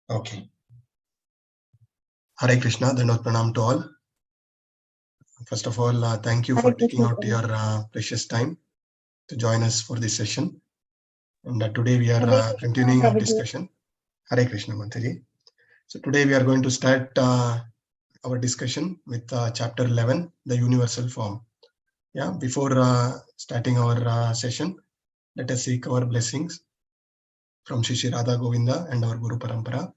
Okay. Hare Krishna, Dandavat Pranam to all. First of all, thank you for taking out your precious time to join us for this session. And today we are continuing our discussion. Hare Krishna, Mantaji. So today we are going to start our discussion with chapter 11, the universal form. Yeah, before starting our session, let us seek our blessings from Shri Radha Govinda and our Guru Parampara.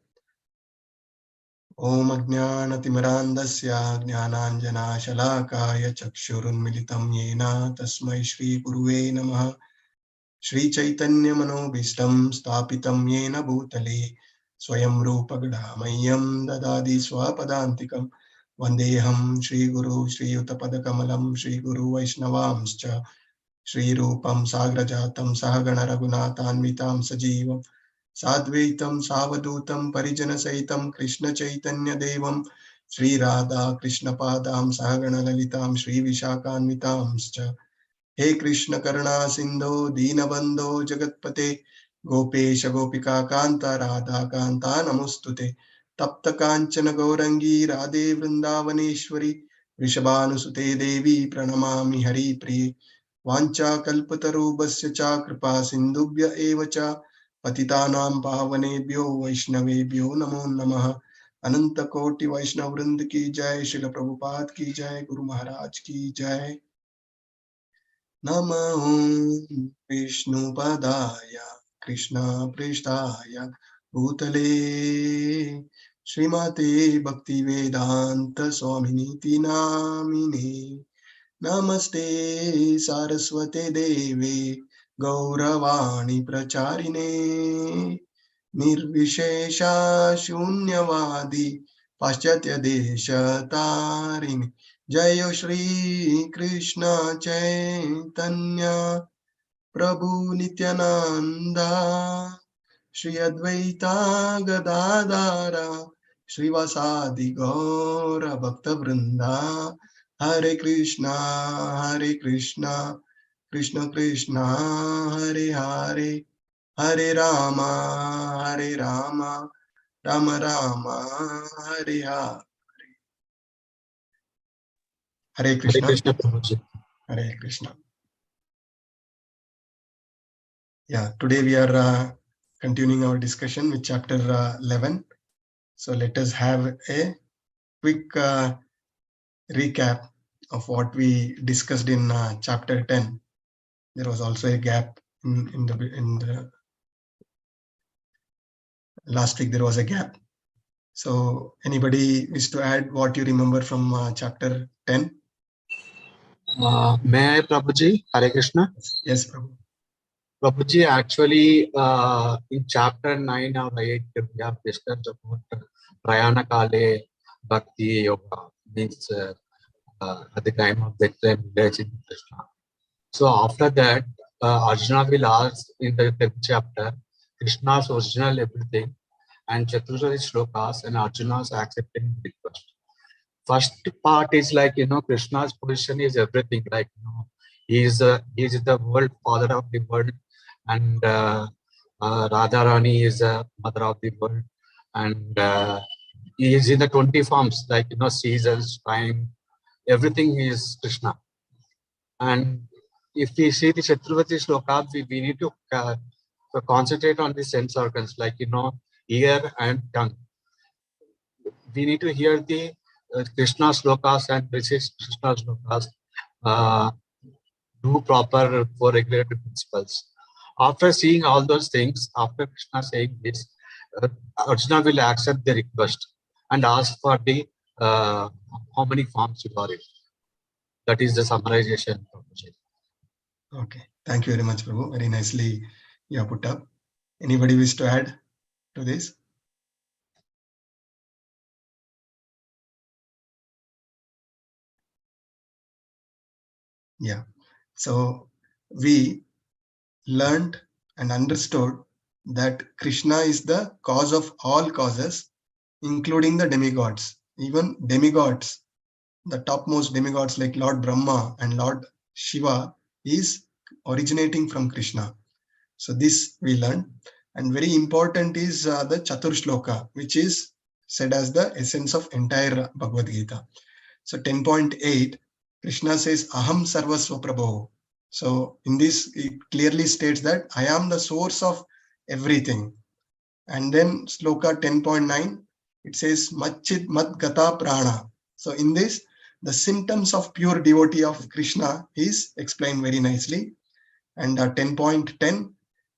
Om Ajnanatimirandasya Jnananjana Shalakaya Chakshurunmilitam Yena Tasmai Shri Guruve Namaha. Shri Chaitanya Manobhishtam Stapitam Yena Bhutale Swayam Rupa Gadamayam Dadadi Swapadantikam Vandeham Shri Guru Shri Utapadakamalam Shri Guru Vaishnavamscha Shri Rupam Sagrajatam Sahagana Raghunathanvitam Sajivam Sadvaitam Savadutam Parijana Saitam Krishna Chaitanya Devam Shri Radha Krishna Padam Sahagana Lalitam Shri Vishakhanvitamscha. He Krishna Karuna Sindho Deenabandho Jagatpate Gopesha Gopika Kanta Radha Kanta Namostute Tapta Kanchana Gaurangi Radhe Vrindavaneshwari Vrishabhanusute Devi Pranamami Hari Priye Vancha Kalpatarubhasya Cha Kripa Sindhubhya Eva Cha Patitanam Pavanebhyo Vaishnavebhyo Namo Namaha. Ananta Koti Vaishnav Vrind ki Jai, Srila Prabhupada ki Jai, Guru Maharaj ki Jai. Namo Vishnu Padaya Krishna Prishtaya Bhutale Srimate Bhakti Vedanta Swaminiti Namine. Namaste Saraswate Deve Gauravani Pracharine Nirvishesha Shunyavadi Paschatya Desha Tarini. Jaya Shri Krishna Chaitanya Prabhu Nityananda Shri Advaita Gadadara Shri Vasadi Gaura Bhakta Vrinda. Hare Krishna Krishna Krishna Hare Hare Hare Rama Rama Rama Hare Hare. Hare Krishna. Hare Krishna, Prabhuji. Hare Krishna. Yeah, today we are continuing our discussion with chapter 11. So let us have a quick recap of what we discussed in chapter 10. There was also a gap in the last week. There was a gap. So anybody wish to add what you remember from chapter 10? May I, Prabhuji? Hare Krishna. Yes, Prabhu. Prabhuji, actually, in chapter 9 or 8, we have discussed about Prayana Kale Bhakti Yoga, means at the time of the village in Krishna. So after that, Arjuna will ask in the 10th chapter Krishna's original everything and Chaturjati shlokas, and Arjuna's accepting the request. First part is like, Krishna's position is everything. Like, he is the world father of the world, and Radharani is the mother of the world, and he is in the 20 forms, like, seasons, time, everything is Krishna. And if we see the Chaturvati shloka, we need to concentrate on the sense organs, like, ear and tongue. We need to hear the Krishna slokas and Krishna slokas, do proper for regulatory principles. After seeing all those things, after Krishna saying this, Arjuna will accept the request and ask for the how many forms you are in. That is the summarization. Okay, thank you very much, Prabhu. Very nicely you have put up. Anybody wish to add to this? Yeah, so we learned and understood that Krishna is the cause of all causes, including the demigods. Even demigods, the topmost demigods like Lord Brahma and Lord Shiva, is originating from Krishna. So this we learned. And very important is the Chatur Shloka, which is said as the essence of entire Bhagavad Gita. So 10.8, Krishna says, Aham Sarvasva Prabho. So in this, it clearly states that I am the source of everything. And then Sloka 10.9, it says, Machit Mat Gata Prana. So in this, the symptoms of pure devotee of Krishna is explained very nicely. And 10.10,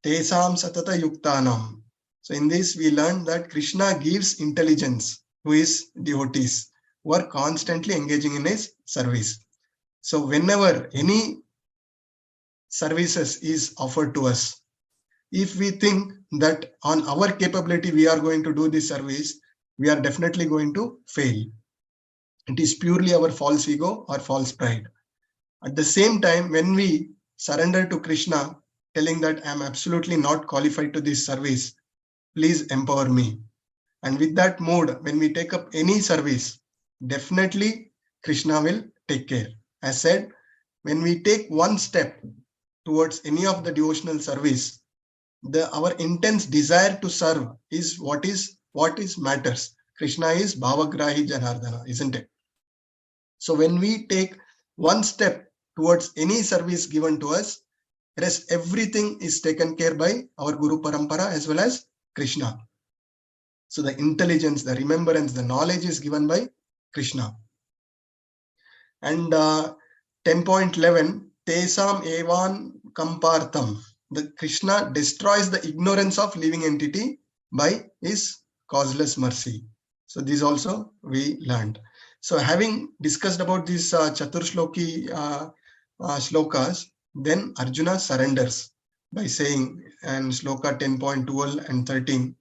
Tesam Satata Yuktanam. So in this, we learn that Krishna gives intelligence who is devotees, who are constantly engaging in his service. So whenever any services is offered to us, if we think that on our capability we are going to do this service, we are definitely going to fail. It is purely our false ego or false pride. At the same time, when we surrender to Krishna, telling that I am absolutely not qualified to this service, please empower me. And with that mood, when we take up any service, definitely Krishna will take care. As said, when we take one step towards any of the devotional service, our intense desire to serve is what matters. Krishna is Bhavagrahi Janardana, isn't it? So when we take one step towards any service given to us, rest everything is taken care by our Guru Parampara as well as Krishna. So the intelligence, the remembrance, the knowledge is given by Krishna. And 10.11, Tesam Evan Kampartham. The Krishna destroys the ignorance of living entity by his causeless mercy. So this also we learned. So having discussed about these Chatur Shloki shlokas, then Arjuna surrenders by saying, and Shloka 10.12 and 13,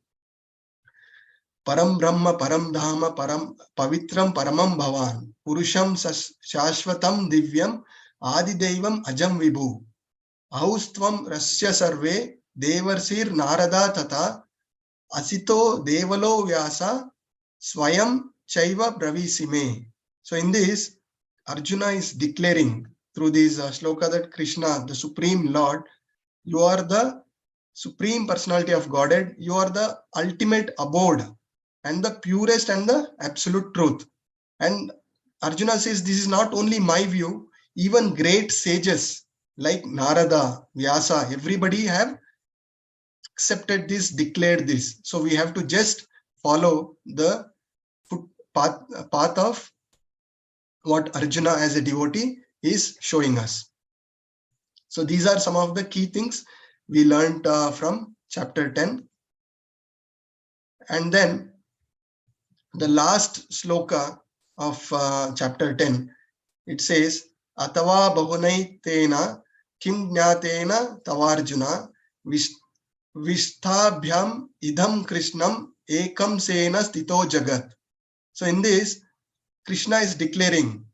Param Brahma Param Dhama Param Pavitram Paramam Bhavan Purusham Shashvatam Divyam Adidevam Ajam Vibhu Austvam Rasya Sarve Devarsir Narada Tata Asito Devalo Vyasa Swayam Chaiva Bravisime. So in this, Arjuna is declaring through this shloka that Krishna, the Supreme Lord, you are the Supreme Personality of Godhead, you are the ultimate abode and the purest and the absolute truth. And Arjuna says, this is not only my view, even great sages like Narada, Vyasa, everybody have accepted this, declared this. So we have to just follow the path of what Arjuna as a devotee is showing us. So these are some of the key things we learned from chapter 10. And then the last sloka of chapter 10, it says, Atava bahunai tena kim jnatena tavarjuna vishthabhyam idham krishnam ekam sena stito jagat. So in this, Krishna is declaring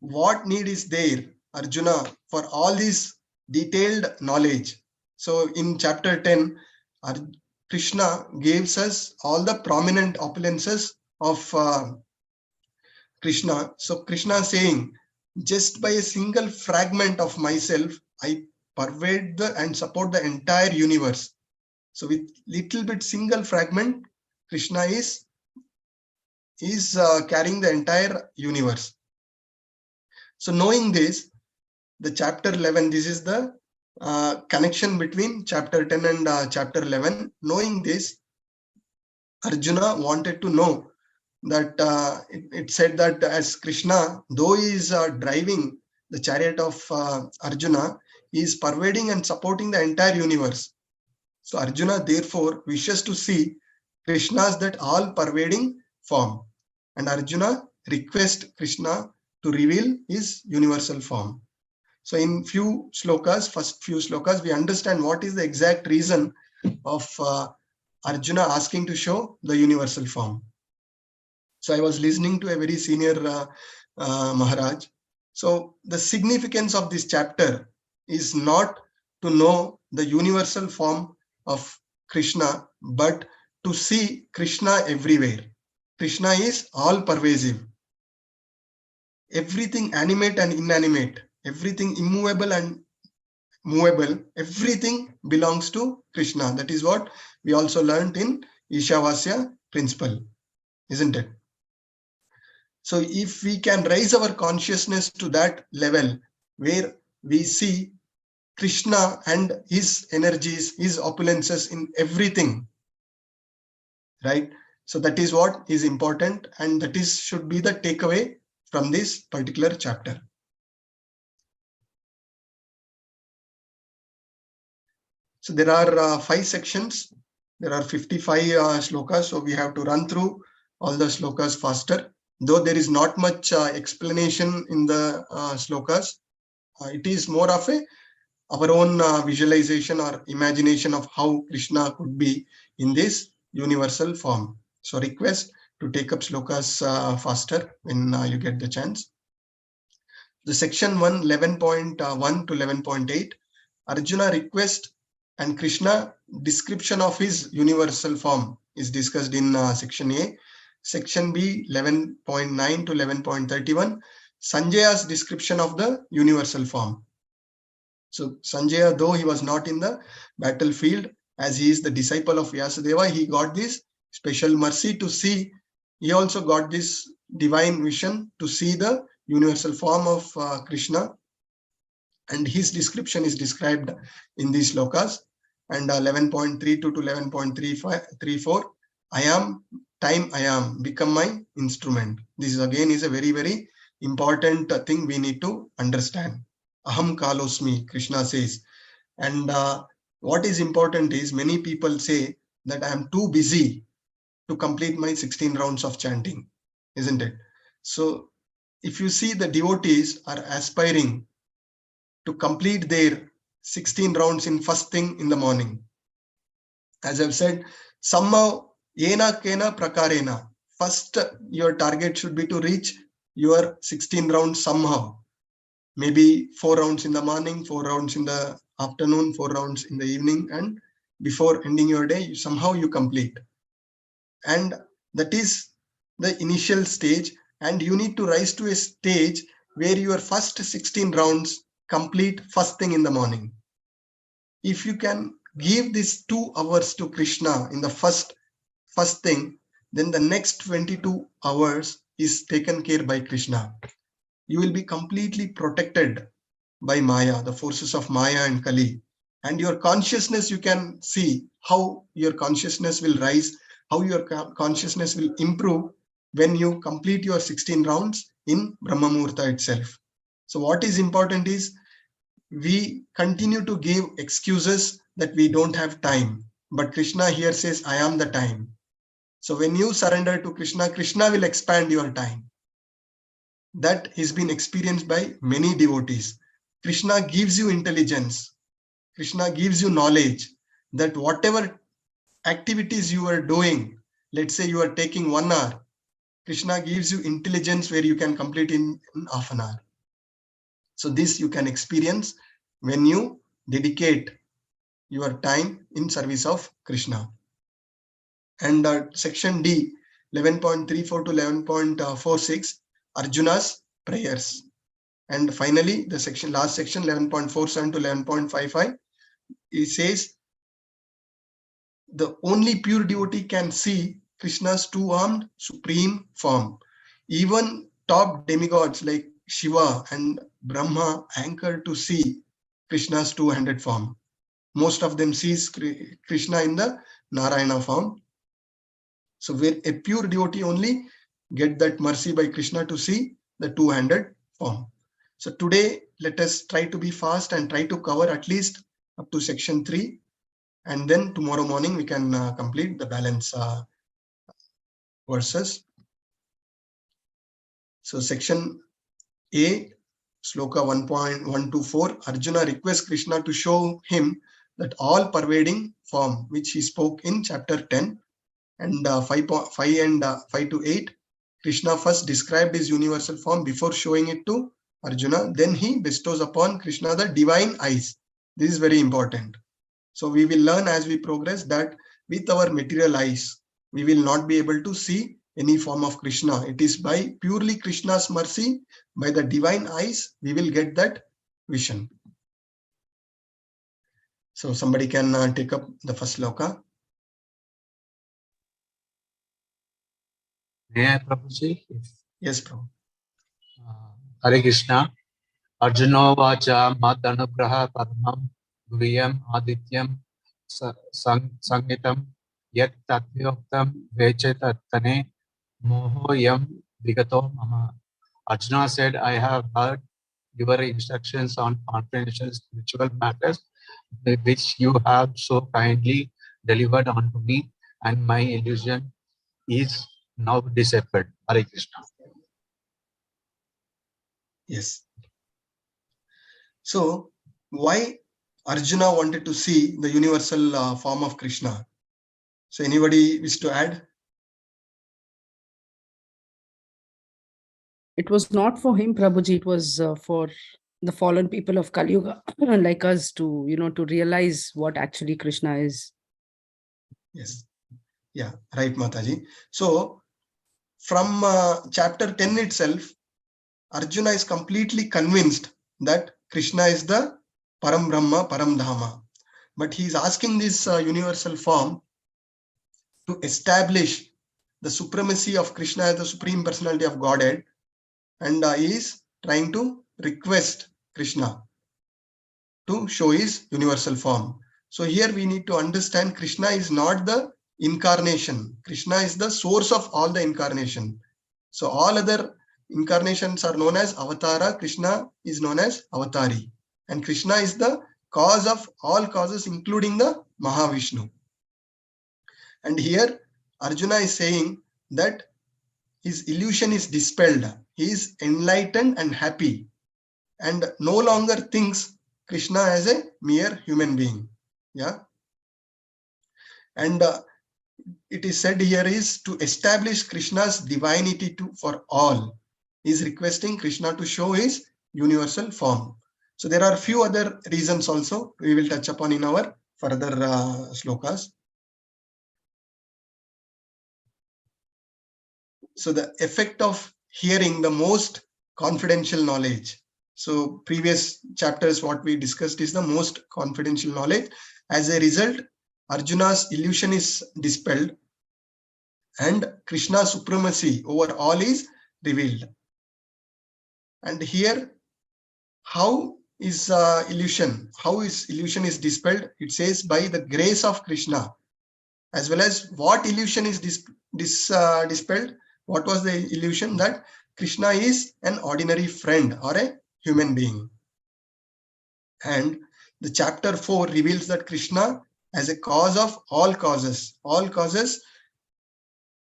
what need is there, Arjuna, for all this detailed knowledge. So in chapter 10, Krishna gives us all the prominent opulences of Krishna. So Krishna is saying, just by a single fragment of myself, I pervade and support the entire universe. So with little bit single fragment, Krishna is carrying the entire universe. So knowing this, the chapter 11, this is the connection between chapter 10 and chapter 11. Knowing this, Arjuna wanted to know that it said that as Krishna, though he is driving the chariot of Arjuna, he is pervading and supporting the entire universe. So Arjuna therefore wishes to see Krishna's that all pervading form. And Arjuna requests Krishna to reveal his universal form. So in first few slokas, we understand what is the exact reason of Arjuna asking to show the universal form. So I was listening to a very senior Maharaj. So the significance of this chapter is not to know the universal form of Krishna, but to see Krishna everywhere. Krishna is all pervasive. Everything animate and inanimate, everything immovable and movable, everything belongs to Krishna. That is what we also learned in Ishavasya principle, isn't it? So if we can raise our consciousness to that level where we see Krishna and his energies, his opulences in everything, right? So that is what is important, and that is should be the takeaway from this particular chapter. So there are 5 sections. There are 55 slokas, so we have to run through all the slokas faster. Though there is not much explanation in the slokas, it is more of our own visualization or imagination of how Krishna could be in this universal form. So request to take up slokas faster when you get the chance. The section 1, 11.1 to 11.8, Arjuna request and Krishna description of his universal form is discussed in section A. Section B, 11.9 to 11.31, Sanjaya's description of the universal form. So Sanjaya, though he was not in the battlefield, as he is the disciple of Vyasadeva, he got this special mercy to see. He also got this divine vision to see the universal form of Krishna, and his description is described in these slokas. And 11.32 to 11.34, I am time, I am become my instrument. This is again is a very, very important thing we need to understand. Aham kalosmi, Krishna says. And what is important is many people say that I am too busy to complete my 16 rounds of chanting, isn't it? So if you see, the devotees are aspiring to complete their 16 rounds in first thing in the morning. As I've said, somehow, yena kena prakarena, first your target should be to reach your 16 rounds somehow. Maybe 4 rounds in the morning, 4 rounds in the afternoon, 4 rounds in the evening, and before ending your day, somehow you complete. And that is the initial stage, and you need to rise to a stage where your first 16 rounds complete first thing in the morning. If you can give these 2 hours to Krishna in the first thing, then the next 22 hours is taken care by Krishna. You will be completely protected by Maya, the forces of Maya and Kali. And your consciousness, you can see how your consciousness will rise, how your consciousness will improve when you complete your 16 rounds in Brahma Muhurta itself. So what is important is we continue to give excuses that we don't have time. But Krishna here says, I am the time. So when you surrender to Krishna, Krishna will expand your time. That has been experienced by many devotees. Krishna gives you intelligence. Krishna gives you knowledge that whatever activities you are doing, let's say you are taking 1 hour, Krishna gives you intelligence where you can complete in half an hour. So this you can experience when you dedicate your time in service of Krishna. And section D, 11.34 to 11.46, Arjuna's prayers. And finally, the section, last section, 11.47 to 11.55, it says, the only pure devotee can see Krishna's 2-armed supreme form. Even top demigods like Shiva and Brahma anchor to see Krishna's 2-handed form. Most of them sees Krishna in the Narayana form. So where a pure devotee only get that mercy by Krishna to see the 2-handed form. So today, let us try to be fast and try to cover at least up to section 3. And then tomorrow morning, we can complete the balance verses. So section A, Sloka 1.124, Arjuna requests Krishna to show him that all pervading form, which he spoke in chapter 10. And 5 and 5 to 8, Krishna first described his universal form before showing it to Arjuna. Then he bestows upon Krishna the divine eyes. This is very important. So we will learn as we progress that with our material eyes, we will not be able to see any form of Krishna. It is by purely Krishna's mercy, by the divine eyes, we will get that vision. So somebody can take up the first sloka. May I, Prabhuji? Yes, Prabhu. Hare Krishna. Arjuno vacha madanugraha padmam guriyam adityam sangitam yat tatyoktam vechetattane moho yam vigato mama. Arjuna said, I have heard your instructions on confidential spiritual matters, which you have so kindly delivered unto me, and my illusion is now dissipated. Hare Krishna. Yes. So why Arjuna wanted to see the universal form of Krishna? So anybody wish to add? It was not for him, Prabhuji. It was for the fallen people of Kali Yuga, like us, to to realize what actually Krishna is. Yes. Yeah, right, Mataji. So from chapter 10 itself, Arjuna is completely convinced that Krishna is the Param Brahma, Param Dhama. But he is asking this universal form to establish the supremacy of Krishna as the Supreme Personality of Godhead, and he is trying to request Krishna to show his universal form. So here we need to understand Krishna is not the incarnation. Krishna is the source of all the incarnation. So all other incarnations are known as avatara. Krishna is known as avatari. And Krishna is the cause of all causes, including the Mahavishnu. And here Arjuna is saying that his illusion is dispelled. He is enlightened and happy, and no longer thinks Krishna as a mere human being. Yeah. And it is said here is to establish Krishna's divinity for all. He is requesting Krishna to show his universal form. So there are a few other reasons also we will touch upon in our further slokas. So the effect of hearing the most confidential knowledge. So previous chapters, what we discussed is the most confidential knowledge. As a result, Arjuna's illusion is dispelled and Krishna's supremacy over all is revealed. And here, how is illusion? How is illusion is dispelled? It says by the grace of Krishna. As well as what illusion is dispelled? What was the illusion? That Krishna is an ordinary friend or a human being. And the chapter 4 reveals that Krishna as a cause of all causes. All causes,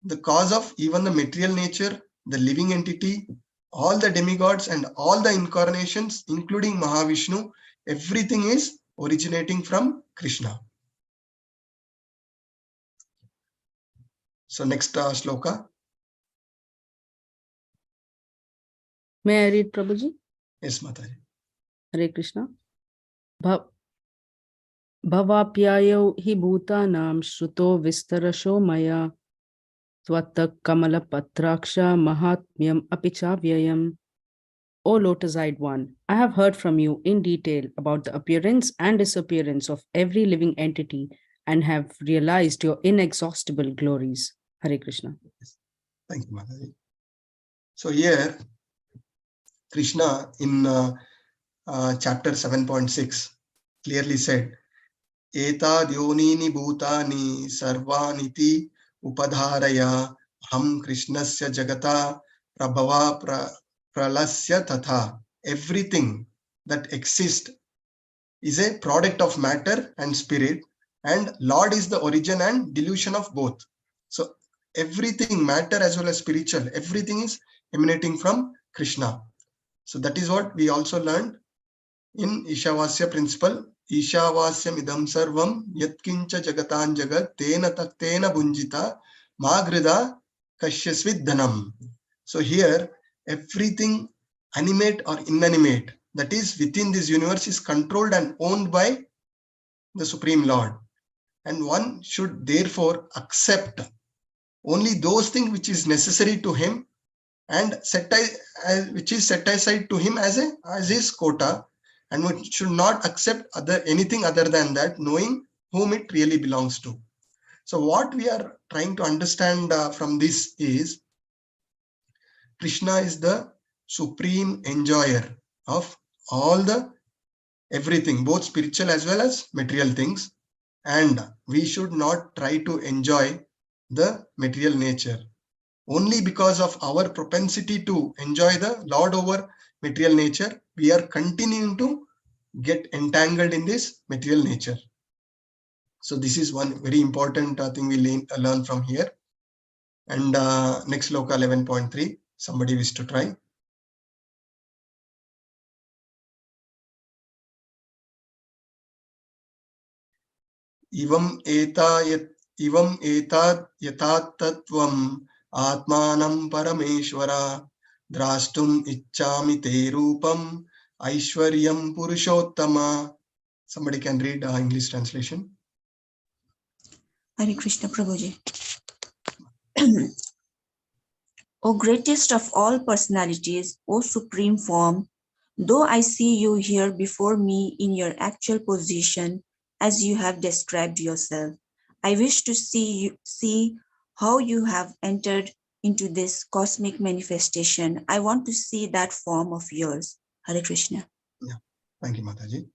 the cause of even the material nature, the living entity, all the demigods and all the incarnations, including Mahavishnu, everything is originating from Krishna. So next sloka. May I read, Prabhuji? Yes, Mataji. Hare Krishna. Bhavapyayo hi bhutanam shruto vistarasho maya tvatta kamala patraksha mahatmyam apichavyayam. O lotus-eyed one, I have heard from you in detail about the appearance and disappearance of every living entity and have realized your inexhaustible glories. Hare Krishna. Thank you, Mataji. So here, Krishna in chapter 7.6 clearly said, Etad yonini bhutani sarvaniti upadharaya ham krishnasya jagata prabhava pralasya tatha. Everything that exists is a product of matter and spirit, and Lord is the origin and delusion of both. So everything, matter as well as spiritual, everything is emanating from Krishna. So that is what we also learned in Ishavasya principle. Ishavasyam idam sarvam yatkincha jagatan jagat tena taktena bunjita magrida kashyasvid dhanam. So here, everything animate or inanimate that is within this universe is controlled and owned by the Supreme Lord. And one should therefore accept only those things which is necessary to him and which is set aside to him as his quota, and we should not accept anything other than that, knowing whom it really belongs to. So what we are trying to understand from this is Krishna is the supreme enjoyer of all the everything, both spiritual as well as material things, and we should not try to enjoy the material nature. Only because of our propensity to enjoy the Lord over material nature, we are continuing to get entangled in this material nature. So this is one very important thing we learn from here. And next sloka 11.3, somebody wish to try. Ivam etad yatattatvam atmanam parameshwara drastum ichchami te rupam aishwaryam purushottama. Somebody can read English translation. Hare Krishna Prabhuji. O greatest of all personalities, O supreme form, though I see you here before me in your actual position as you have described yourself, I wish to see how you have entered into this cosmic manifestation. I want to see that form of yours. Hare Krishna. Yeah, thank you, Mataji.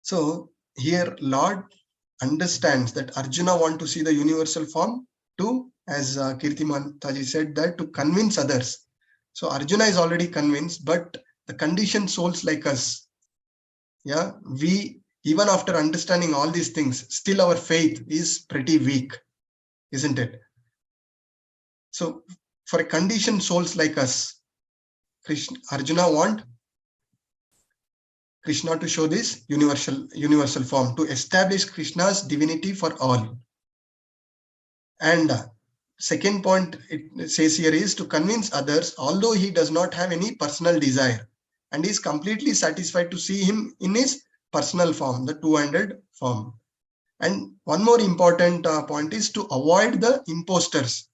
So here Lord understands that Arjuna wants to see the universal form to, as Kirti Mataji said, that to convince others. So Arjuna is already convinced, but the conditioned souls like us, yeah, we, even after understanding all these things, still our faith is pretty weak, isn't it? So for a conditioned souls like us, Arjuna want Krishna to show this universal form, to establish Krishna's divinity for all. And second point it says here is to convince others, although he does not have any personal desire and is completely satisfied to see him in his personal form, the two-handed form. And one more important point is to avoid the imposters.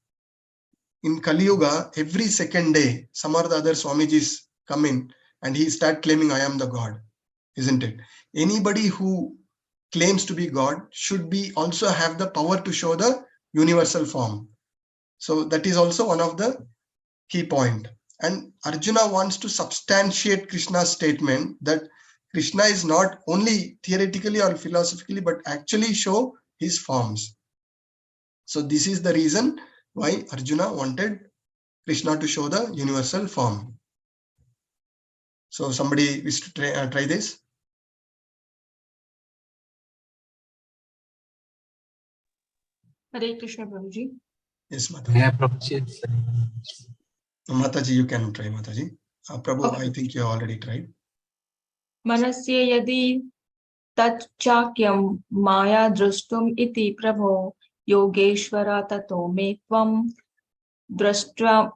In Kali Yuga, every second day, some or the other Swamijis come in and he start claiming, I am the God, isn't it? Anybody who claims to be God should be also have the power to show the universal form. So that is also one of the key point. And Arjuna wants to substantiate Krishna's statement that Krishna is not only theoretically or philosophically, but actually show his forms. So this is the reason why Arjuna wanted Krishna to show the universal form. So somebody wish to try this? Hare Krishna Prabhuji. Yes, Mataji. Yeah, Prabhuji. Mataji, you can try, Mataji. Prabhu, Okay. I think you already tried. Manasya yadi tat chakyam maya drustum iti prabho yogeshwara tato me tvam drashyatam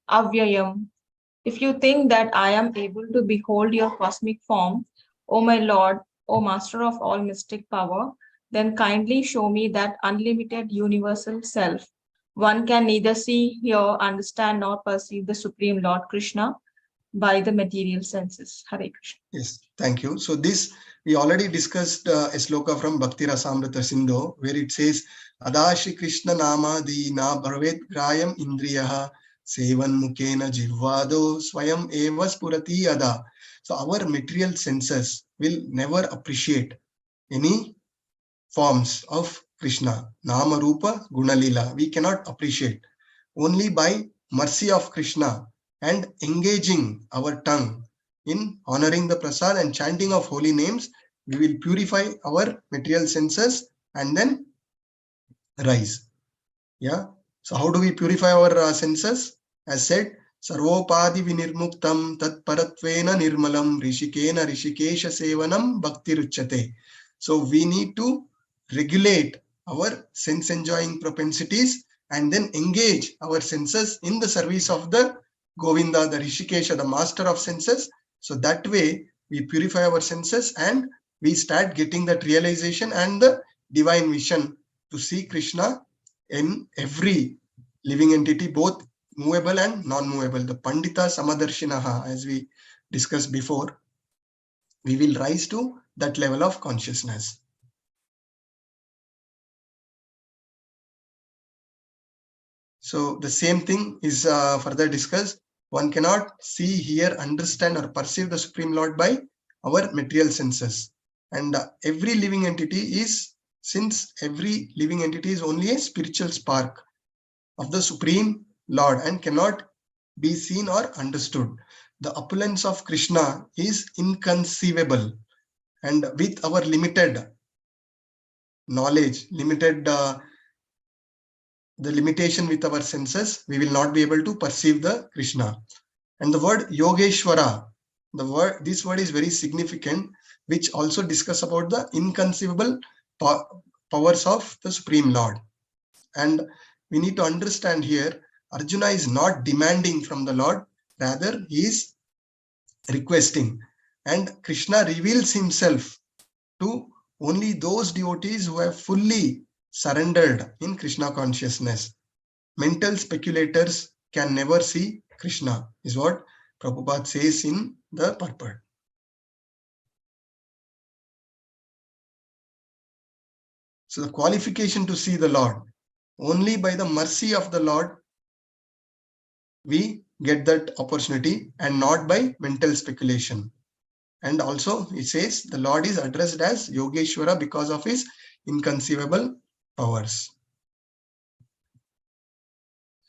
avyayam. If you think that I am able to behold your cosmic form, O my Lord, O Master of all mystic power, then kindly show me that unlimited universal self. One can neither see, hear, understand, nor perceive the Supreme Lord Krishna by the material senses. Hare Krishna. Yes, thank you. So this, we already discussed a sloka from Bhakti Rasamrita Sindhu, where it says, Adashi Krishna Nama Dina Bharvet Grayam Indriyaha Sevan Mukena Jivvado Swayam Eva Spurati Ada. So our material senses will never appreciate any forms of Krishna. Nama Rupa Gunalila. We cannot appreciate. Only by mercy of Krishna and engaging our tongue in honoring the prasad and chanting of holy names, we will purify our material senses and then rise. Yeah. So how do we purify our senses? As said, Sarvopadi vinirmuktam tat paratvena nirmalam rishikena rishikesha sevanam bhakti ruchyate. So we need to regulate our sense enjoying propensities and then engage our senses in the service of the Govinda, the Rishikesha, the master of senses. So that way we purify our senses and we start getting that realization and the divine vision to see Krishna in every living entity, both movable and non-movable. The Pandita Samadarshinaha, as we discussed before, we will rise to that level of consciousness. So the same thing is further discussed. One cannot see, hear, understand, or perceive the Supreme Lord by our material senses. And every living entity is, since every living entity is only a spiritual spark of the Supreme Lord and cannot be seen or understood. The opulence of Krishna is inconceivable, and with our limited knowledge, the limitation with our senses, we will not be able to perceive the Krishna. And the word Yogeshwara, this word is very significant, which also discuss about the inconceivable powers of the Supreme Lord. And we need to understand here, Arjuna is not demanding from the Lord, rather he is requesting. And Krishna reveals himself to only those devotees who have fully surrendered in Krishna consciousness. Mental speculators can never see Krishna, is what Prabhupada says in the purport. So the qualification to see the Lord, only by the mercy of the Lord we get that opportunity, and not by mental speculation. And also it says the Lord is addressed as Yogeshwara because of his inconceivable powers.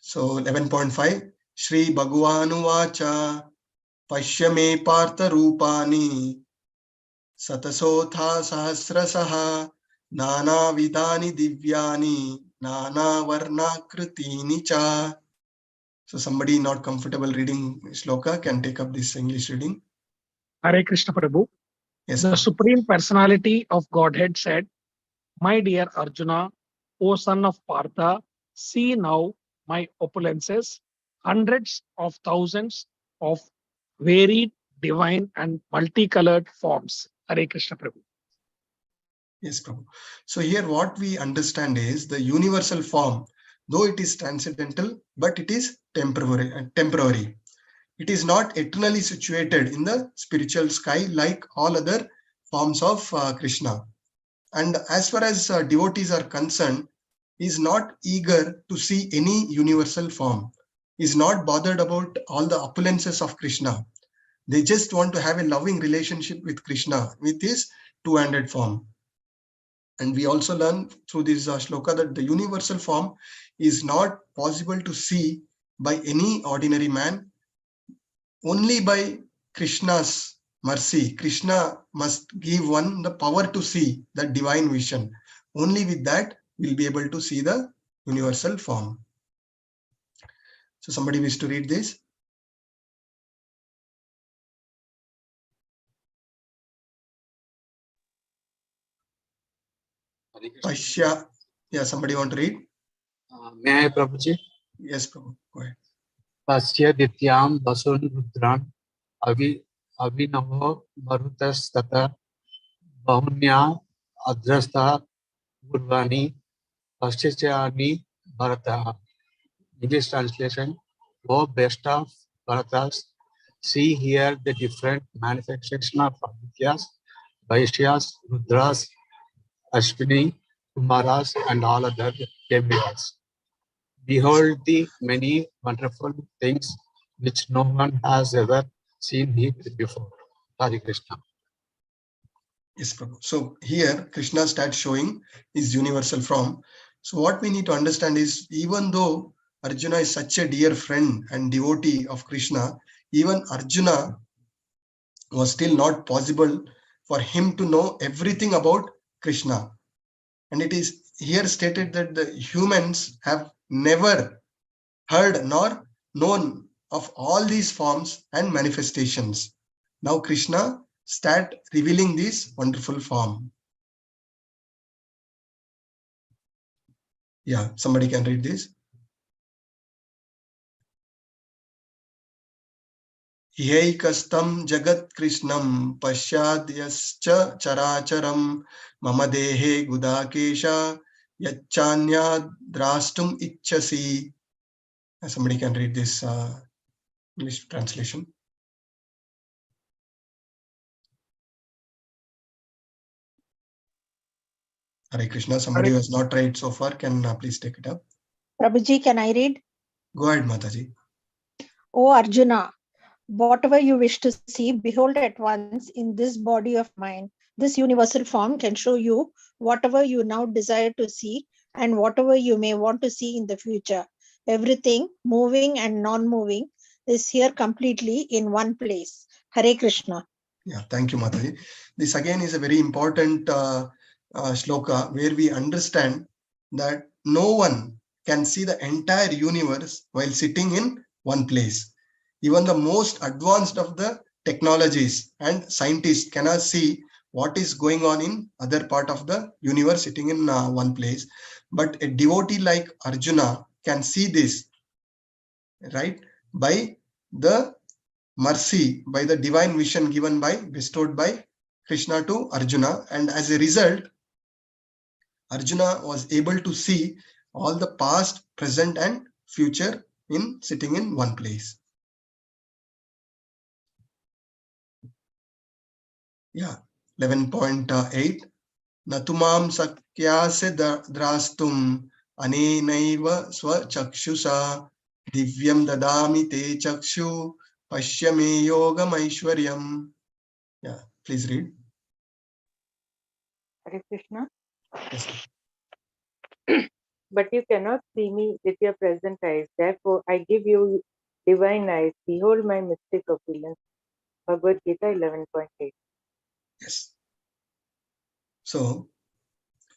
So 11.5, Shri Bhagavanu Vacha Pashyame Partha Rupani Satasotha Sahasrasaha Nana Vidani Divyani Nana Varna Kritini Cha. So somebody not comfortable reading shloka can take up this English reading. Hare Krishna Prabhu. Yes. The Supreme Personality of Godhead said, "My dear Arjuna, O son of Partha, see now my opulences, hundreds of thousands of varied, divine, and multicolored forms." Hare Krishna Prabhu. Yes, Prabhu. So here what we understand is the universal form, though it is transcendental, but it is temporary. It is not eternally situated in the spiritual sky like all other forms of Krishna. And as far as devotees are concerned, he is not eager to see any universal form. He is not bothered about all the opulences of Krishna. They just want to have a loving relationship with Krishna, with his two-handed form. And we also learn through this shloka that the universal form is not possible to see by any ordinary man. Only by Krishna's mercy, Krishna must give one the power to see that divine vision. Only with that we'll be able to see the universal form. So somebody wish to read this? Pashya. Yeah, somebody want to read? May I, Prabhuji? Yes, Prabhu. Go ahead. Pasya Dityam Basun Rudran Avinavo Marutas Tata Bahunya Adrasta Gurvani Paschachani Bharata. English translation: O best of Bharatas, see here the different manifestation of Adityas, Vaishyas, Rudras, Ashwini, Kumaras, and all other demigods. Behold the many wonderful things which no one has ever seen before. Hare Krishna. Yes, Prabhu. So here Krishna starts showing his universal form. So what we need to understand is, even though Arjuna is such a dear friend and devotee of Krishna, even Arjuna was still not possible for him to know everything about Krishna. And it is here stated that the humans have never heard nor known of all these forms and manifestations. Now Krishna start revealing this wonderful form. Yeah, somebody can read this. Hyaikastam Jagat Krishnam Pasyadyascha Characharam Mama Dehe Gudakesha Yachanya Drastum Ichchasi. Somebody can read this English translation. Hare Krishna. Somebody who has not tried so far can please take it up. Prabhuji, can I read? Go ahead, Mataji. O Arjuna, whatever you wish to see, behold at once in this body of mine. This universal form can show you whatever you now desire to see and whatever you may want to see in the future. Everything, moving and non-moving, is here completely in one place. Hare Krishna. Yeah, thank you, Mataji. This again is a very important shloka where we understand that no one can see the entire universe while sitting in one place. Even the most advanced of the technologies and scientists cannot see what is going on in other part of the universe sitting in one place. But a devotee like Arjuna can see this, right, by the mercy, by the divine vision bestowed by Krishna to Arjuna, and as a result Arjuna was able to see all the past, present and future in sitting in one place. Yeah, 11.8 Natumam sakyase drastum anenaiva swachakshusha divyam dadami te chakshu pashyame yogam aishwaryam. Yeah, please read. Hare Krishna. Yes. But you cannot see me with your present eyes. Therefore, I give you divine eyes. Behold my mystic opulence. Bhagavad Gita 11.8. Yes. So,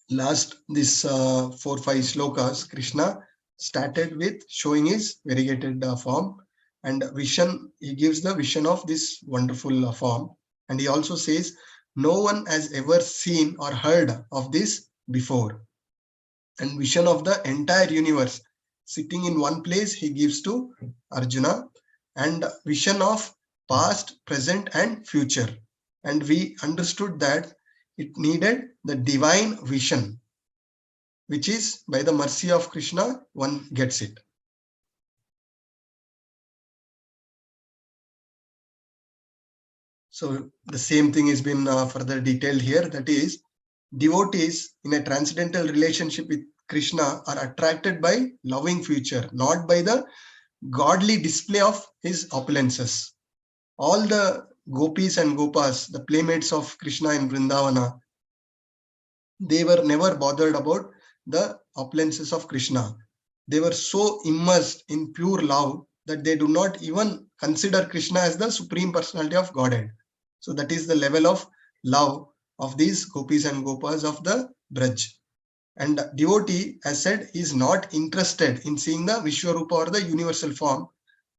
last this 4-5 shlokas, Krishna started with showing his variegated form and vision. He gives the vision of this wonderful form, and he also says, no one has ever seen or heard of this before. And vision of the entire universe sitting in one place he gives to Arjuna, and vision of past, present and future. And we understood that it needed the divine vision, which is by the mercy of Krishna one gets it. So the same thing has been further detailed here, that is, devotees in a transcendental relationship with Krishna are attracted by loving future, not by the godly display of his opulences. All the gopis and gopas, the playmates of Krishna in Vrindavana, they were never bothered about the opulences of Krishna. They were so immersed in pure love that they do not even consider Krishna as the supreme personality of Godhead. So that is the level of love of these gopis and gopas of the Braj. And devotee, as said, is not interested in seeing the Vishwarupa or the universal form,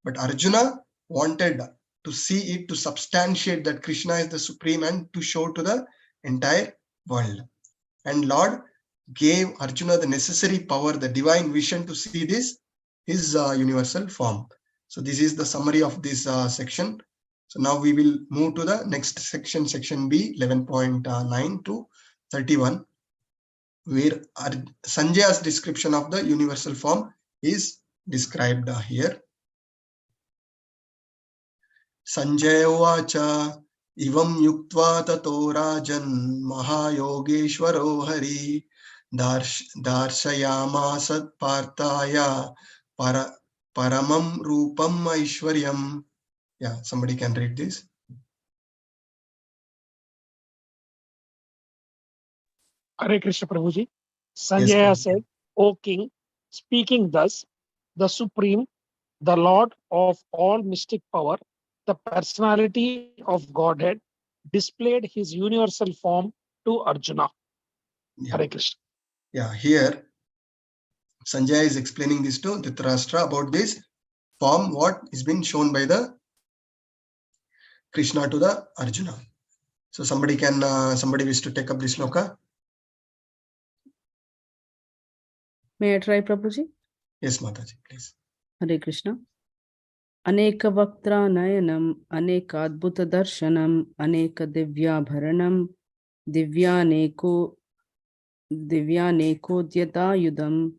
but Arjuna wanted to see it, to substantiate that Krishna is the supreme and to show to the entire world. And Lord gave Arjuna the necessary power, the divine vision to see this, his universal form. So this is the summary of this section. So now we will move to the next section, section B, 11.9 to 31, where Sanjaya's description of the universal form is described here. Sanjaya Uvacha Ivam Yuktva Tato Rajan Mahayogeshwaro Hari Darshayamasat Partaya Paramam Rupam Aishwaryam. Yeah, somebody can read this. Hare Krishna Prabhuji. Sanjaya said, O king, speaking thus, the Supreme, the Lord of all mystic power, the personality of Godhead, displayed his universal form to Arjuna. Yeah. Hare Krishna. Yeah, here Sanjaya is explaining this to Dhritarashtra about this form, what is been shown by the Krishna to the Arjuna. So somebody can, somebody wish to take up this shloka? May I try, Prabhuji? Yes, Mataji, please. Hare Krishna. Aneka Vaktra Nayanam, Aneka Adbhuta Darshanam, Aneka Divyabharanam, Divyaneko Dyatayudam,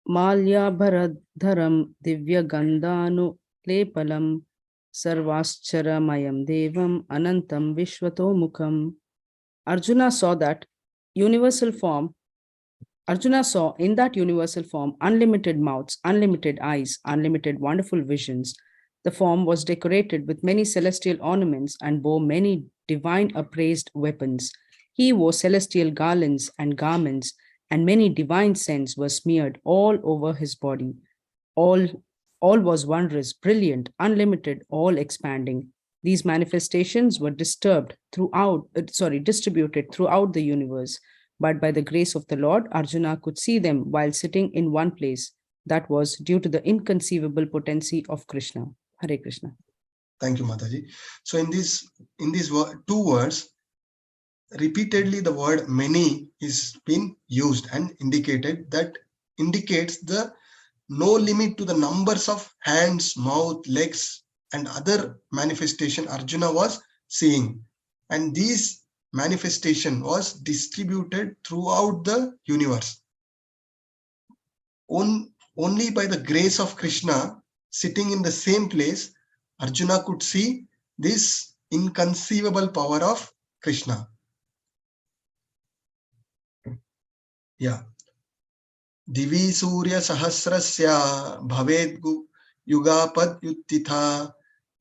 Malyabharadharam Divyagandhanu Lepalam Sarvascharamayam Devam Anantam Vishwatomukam. Arjuna saw in that universal form unlimited mouths, unlimited eyes, unlimited wonderful visions. The form was decorated with many celestial ornaments and bore many divine appraised weapons. He wore celestial garlands and garments, and many divine scents were smeared all over his body. All was wondrous, brilliant, unlimited, all expanding. These manifestations were distributed throughout the universe. But by the grace of the Lord, Arjuna could see them while sitting in one place. That was due to the inconceivable potency of Krishna. Hare Krishna. Thank you, Mataji. So in these two words, repeatedly the word many is been used and indicates the no limit to the numbers of hands, mouth, legs, and other manifestation Arjuna was seeing. And these manifestation was distributed throughout the universe. Only by the grace of Krishna, sitting in the same place, Arjuna could see this inconceivable power of Krishna. Yeah. Divi Surya Sahasrasya Bhaved Yugapad Yuttitha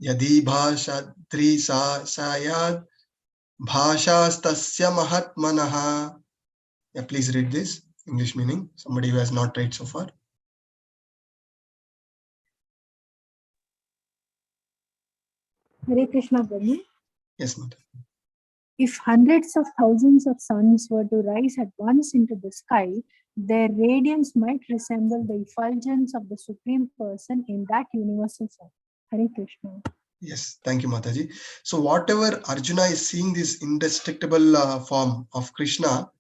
Yadi Bhasha Trisa Sayad Bhashastasya Mahatmanaha. Yeah, please read this English meaning. Somebody who has not read so far. Hare Krishna, Prabhu. Yes, Mother. If hundreds of thousands of suns were to rise at once into the sky, their radiance might resemble the effulgence of the Supreme Person in that universal form. Hare Krishna. Yes, thank you, Mataji. So whatever Arjuna is seeing, this indestructible form of Krishna,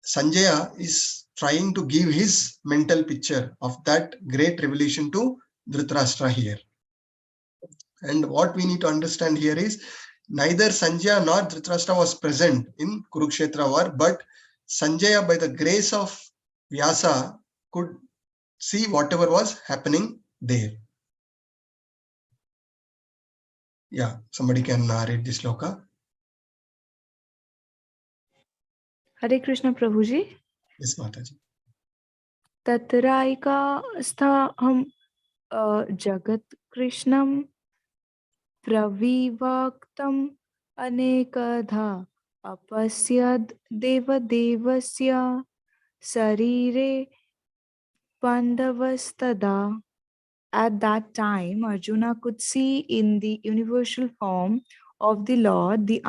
Sanjaya is trying to give his mental picture of that great revelation to Dhritarashtra here. And what we need to understand here is neither Sanjaya nor Dhritarashtra was present in Kurukshetra war, but Sanjaya, by the grace of Vyasa, could see whatever was happening there. Yeah, somebody can read this sloka. Hare Krishna, Prabhuji. Yes, Mataji. Tatraika sthaham jagat krishnam pravivaktam anekadha apasyad devasya sarire pandavastada. At that time, Arjuna could see in the universal form of the Lord the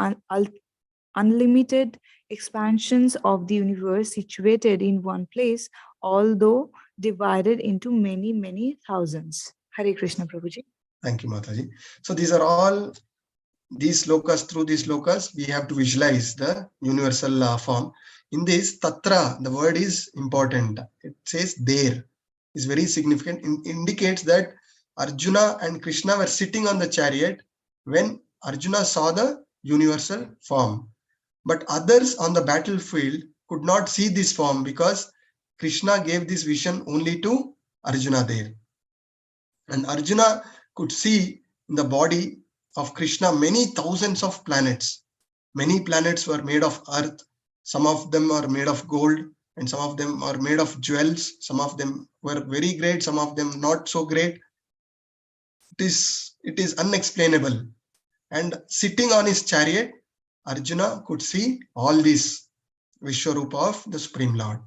unlimited expansions of the universe situated in one place, although divided into many, many thousands. Hare Krishna, Prabhuji. Thank you, Mataji. So these are all these slokas. Through these slokas, we have to visualize the universal form. In this, tatra, the word is important. It says there. Is very significant. Indicates that Arjuna and Krishna were sitting on the chariot when Arjuna saw the universal form. But others on the battlefield could not see this form because Krishna gave this vision only to Arjuna there. And Arjuna could see in the body of Krishna many thousands of planets. Many planets were made of earth. Some of them are made of gold, and some of them are made of jewels. Some of them were very great, some of them not so great. It is unexplainable. And sitting on his chariot, Arjuna could see all this Vishwarupa of the Supreme Lord.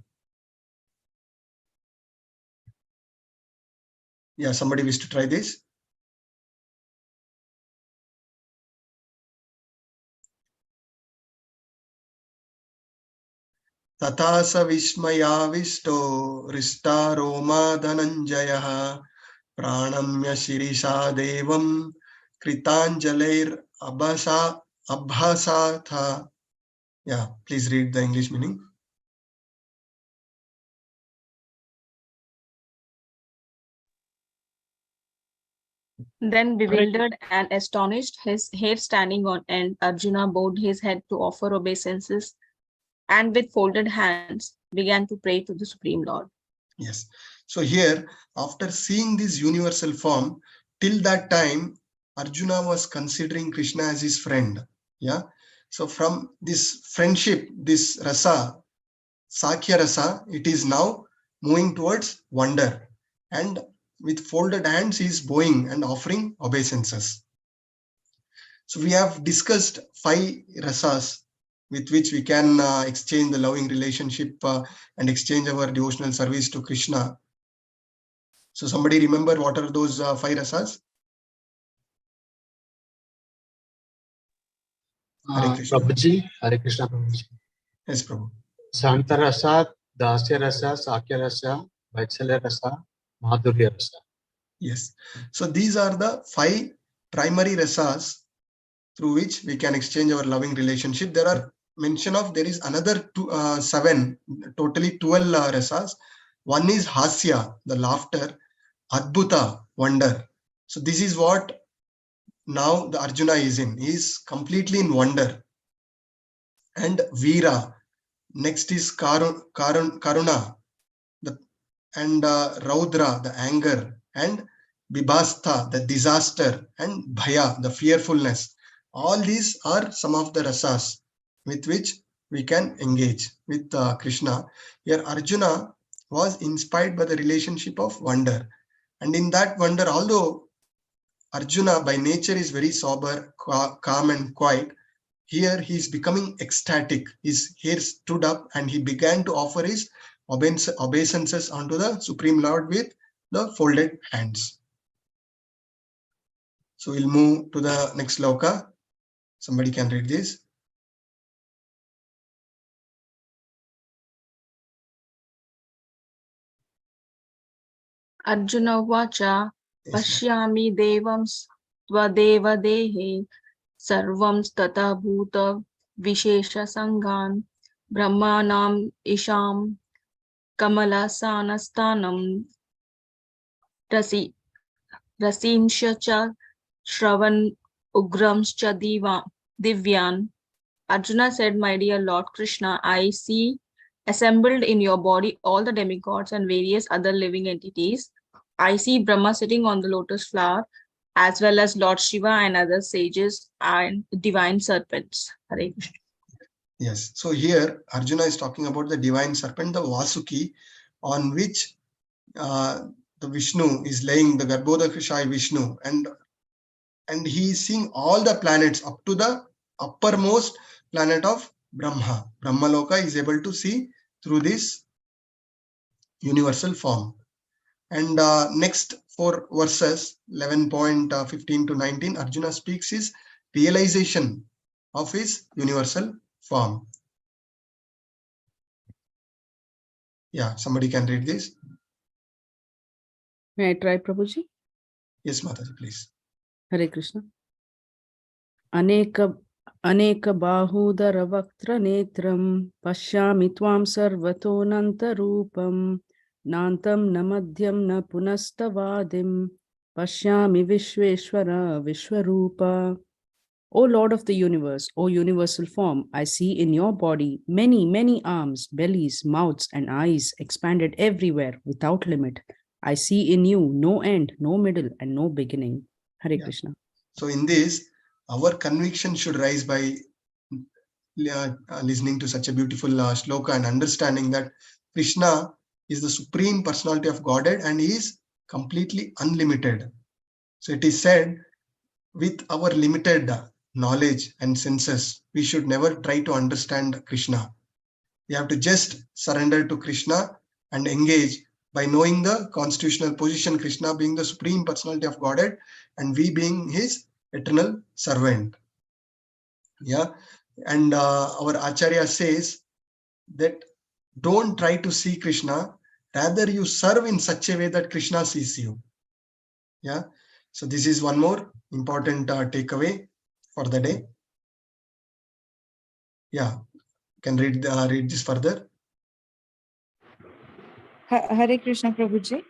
Yeah, somebody wish to try this? Tatasa Vishmayavisto Rista Roma Dhananjaya Pranamya Shirisha Devam Kritanjalair Abhasatha. Yeah, please read the English meaning. Then, bewildered and astonished, his hair standing on end, Arjuna bowed his head to offer obeisances and with folded hands began to pray to the Supreme Lord. Yes. So here, after seeing this universal form, till that time, Arjuna was considering Krishna as his friend. Yeah. So from this friendship, this rasa, Sakya rasa, it is now moving towards wonder. And with folded hands, he is bowing and offering obeisances. So we have discussed 5 rasas with which we can exchange the loving relationship and exchange our devotional service to Krishna. So somebody remember what are those 5 rasas? Hare Krishna. Prabhuji, Hare Krishna Prabhuji. Yes, Prabhu. Shanta Rasa, Dasya Rasa, Sakya Rasa, Vaitsalya Rasa, Madhurya Rasa. Yes. So these are the 5 primary rasas through which we can exchange our loving relationship. There are mention of, there is another 7, totally 12 rasas. One is hasya, the laughter, adbhuta, wonder. So this is what now the Arjuna is in. He is completely in wonder. And Veera. Next is Karuna, and Raudra, the anger, and Bibhastha, the disaster, and Bhaya, the fearfulness. All these are some of the rasas with which we can engage with Krishna. Here Arjuna was inspired by the relationship of wonder. And in that wonder, although Arjuna by nature is very sober, calm and quiet, here he is becoming ecstatic. His hair stood up and he began to offer his obeisances unto the Supreme Lord with the folded hands. So we'll move to the next sloka. Somebody can read this. Arjuna Vacha Yes, Pashyami Devams Twadeva Dehe Sarvam Tata Bhuta Vishesha Sangan Brahmanam Isham Kamalasanasthanam Rasinsha Cha Shravan Ugramscha Divyan. Arjuna said, my dear Lord Krishna, I see assembled in your body all the demigods and various other living entities. I see Brahma sitting on the lotus flower, as well as Lord Shiva and other sages and divine serpents. Hare Krishna. yes. So here Arjuna is talking about the divine serpent, the Vasuki, on which the Vishnu is laying, the Garbhodakashai Vishnu, and he is seeing all the planets up to the uppermost planet of Brahma. Brahmaloka is able to see through this universal form. And next 4 verses, 11.15 to 19, Arjuna speaks his realization of his universal form. Yeah, somebody can read this. May I try, Prabhuji? Yes, Mataji, please. Hare Krishna. Aneka bahudara vaktra netram pashyami tvam sarvatonanta rupam nantam na madhyam na punastavadim pashyami vishveshwara vishwarupa. O Lord of the universe, O universal form, I see in your body many, many arms, bellies, mouths, and eyes expanded everywhere without limit. I see in you no end, no middle, and no beginning. Hare Krishna. So in this, our conviction should rise by listening to such a beautiful shloka and understanding that Krishna is the supreme personality of Godhead and he is completely unlimited. So it is said, with our limited knowledge and senses, we should never try to understand Krishna. We have to just surrender to Krishna and engage by knowing the constitutional position, Krishna being the supreme personality of Godhead and we being his eternal servant. Yeah. And our Acharya says that don't try to see Krishna, rather you serve in such a way that Krishna sees you. Yeah. So this is one more important takeaway for the day. Yeah, can read this further. Hare Krishna Prabhuji.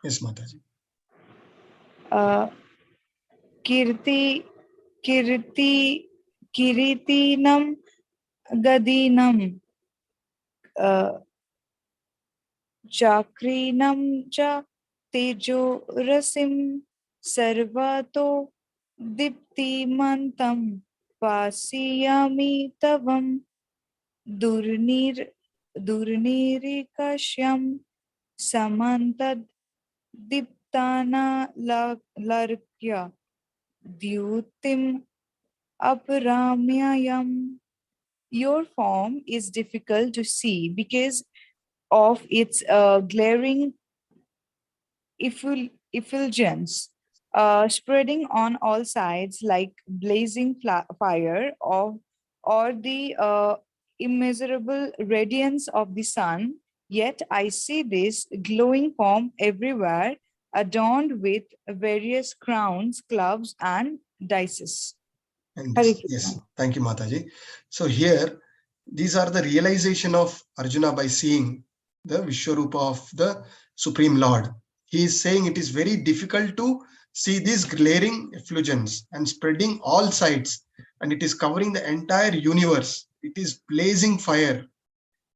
Yes, Mataji. Kiritinam Gadinam Chakrinam cha tejo rasim sarvato diptimantam pasiyami tavam durnirikashyam samantad diptana larkya dyutim aparamyayam. Your form is difficult to see because of its glaring effulgence, spreading on all sides like blazing fire, or the immeasurable radiance of the sun. Yet I see this glowing form everywhere, adorned with various crowns, clubs, and dices. And Hare yes, Krishna. thank you, Mataji. So here, these are the realization of Arjuna by seeing the Vishwarupa of the Supreme Lord. He is saying it is very difficult to see this glaring effulgence and spreading all sides, and it is covering the entire universe. It is blazing fire,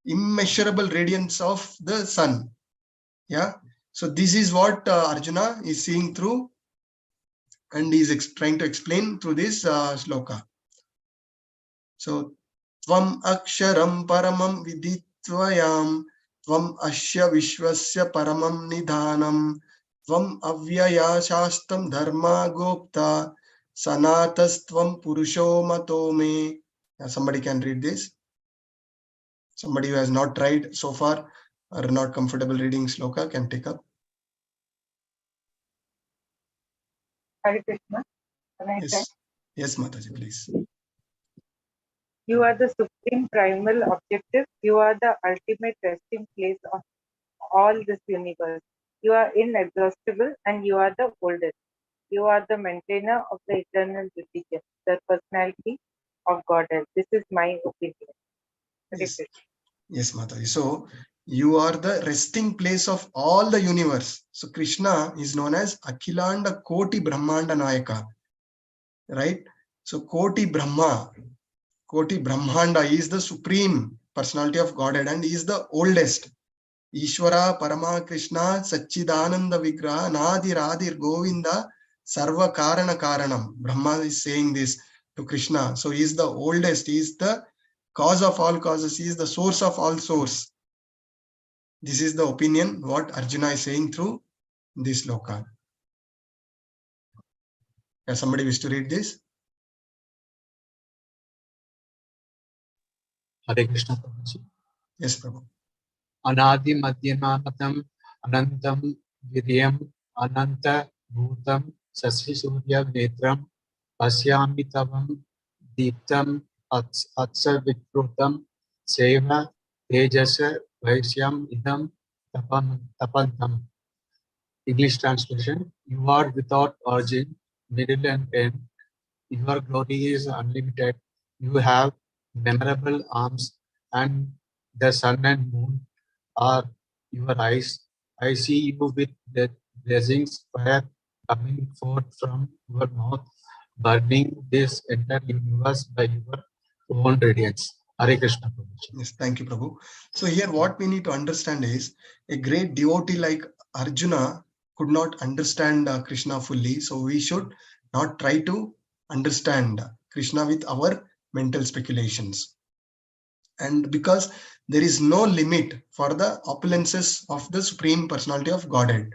immeasurable radiance of the sun. Yeah. So this is what Arjuna is seeing through, and he is trying to explain through this sloka. So, Tvam Aksharam Paramam Viditvayam, Tvam Asya Vishwasya Paramam Nidhanam, Tvam Avyaya Shastam Dharma Gopta, Sanatastvam Purusho Matome. Somebody can read this. Somebody who has not tried so far or not comfortable reading sloka can take up. Hare Krishna. Can I try? Yes, Mataji, please. You are the supreme primal objective. You are the ultimate resting place of all this universe. You are inexhaustible and you are the oldest. You are the maintainer of the eternal religion, the personality of Godhead. This is my opinion. Yes, yes, Mataji. So you are the resting place of all the universe. So Krishna is known as Akhilanda Koti Brahmanda Nayaka, right? So Koti Brahmanda is the supreme personality of Godhead and he is the oldest. Ishvara Parama Krishna Satchidananda Vigraha Nadir Adir Govinda Sarva Karana Karanam. Brahma is saying this to Krishna. So he is the oldest. He is the cause of all causes. He is the source of all source. This is the opinion what Arjuna is saying through this sloka. Does somebody wish to read this? Hare Krishna Prabhuji. Yes, Prabhu. Anadi Madhyanatam Anantam Viryam Ananta Bhutam Sasi Surya Netram Pasyami Tavam Deeptam Atsa Vikrutam Seva Tejasa Vaishyam Idam Tapantam. English translation: You are without origin, middle, and end. Your glory is unlimited. You have memorable arms, and the sun and moon are your eyes. I see you with the blazings fire coming forth from your mouth, burning this entire universe by your own radiance. Hare Krishna Prabhuji. Yes, thank you, Prabhu. So here what we need to understand is a great devotee like Arjuna could not understand Krishna fully. So we should not try to understand Krishna with our mental speculations. And because there is no limit for the opulences of the Supreme Personality of Godhead.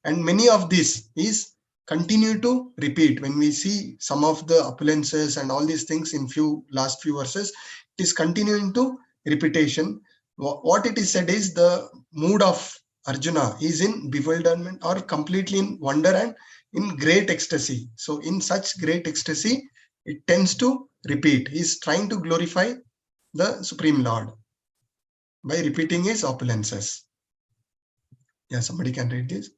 And many of this is continue to repeat. When we see some of the opulences and all these things in last few verses, it is continuing to repetition. What it is said is the mood of Arjuna is in bewilderment or completely in wonder and in great ecstasy. So in such great ecstasy, it tends to repeat. He is trying to glorify the Supreme Lord by repeating his opulences. Yeah, somebody can read this.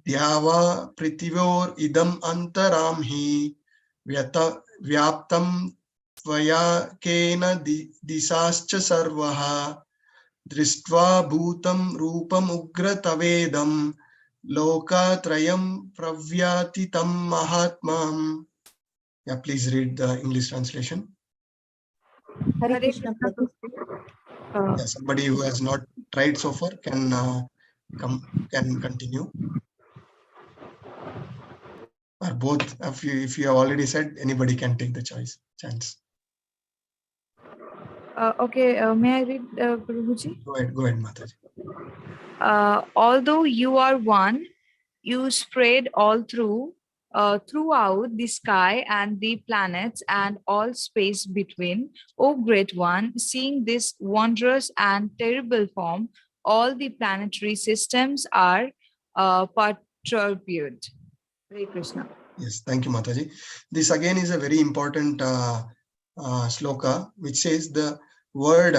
Dyava Prithivor idam antaram hi vyaptam tvaya kena disascha sarvaha drištva bhutam rupam ugra tavedam loka trayam pravyatitam mahatmam. Yeah, please read the English translation. Hare Krishna Prabhu. Yeah, somebody who has not tried so far can continue. Or both. If you have already said, anybody can take the chance. Okay, may I read, Prabhuji? Go ahead, Mataji. Although you are one, you spread all throughout the sky and the planets and all space between. O Great One, seeing this wondrous and terrible form, all the planetary systems are perturbed. Hare Krishna. Yes, thank you, Mataji. This again is a very important sloka, which says the word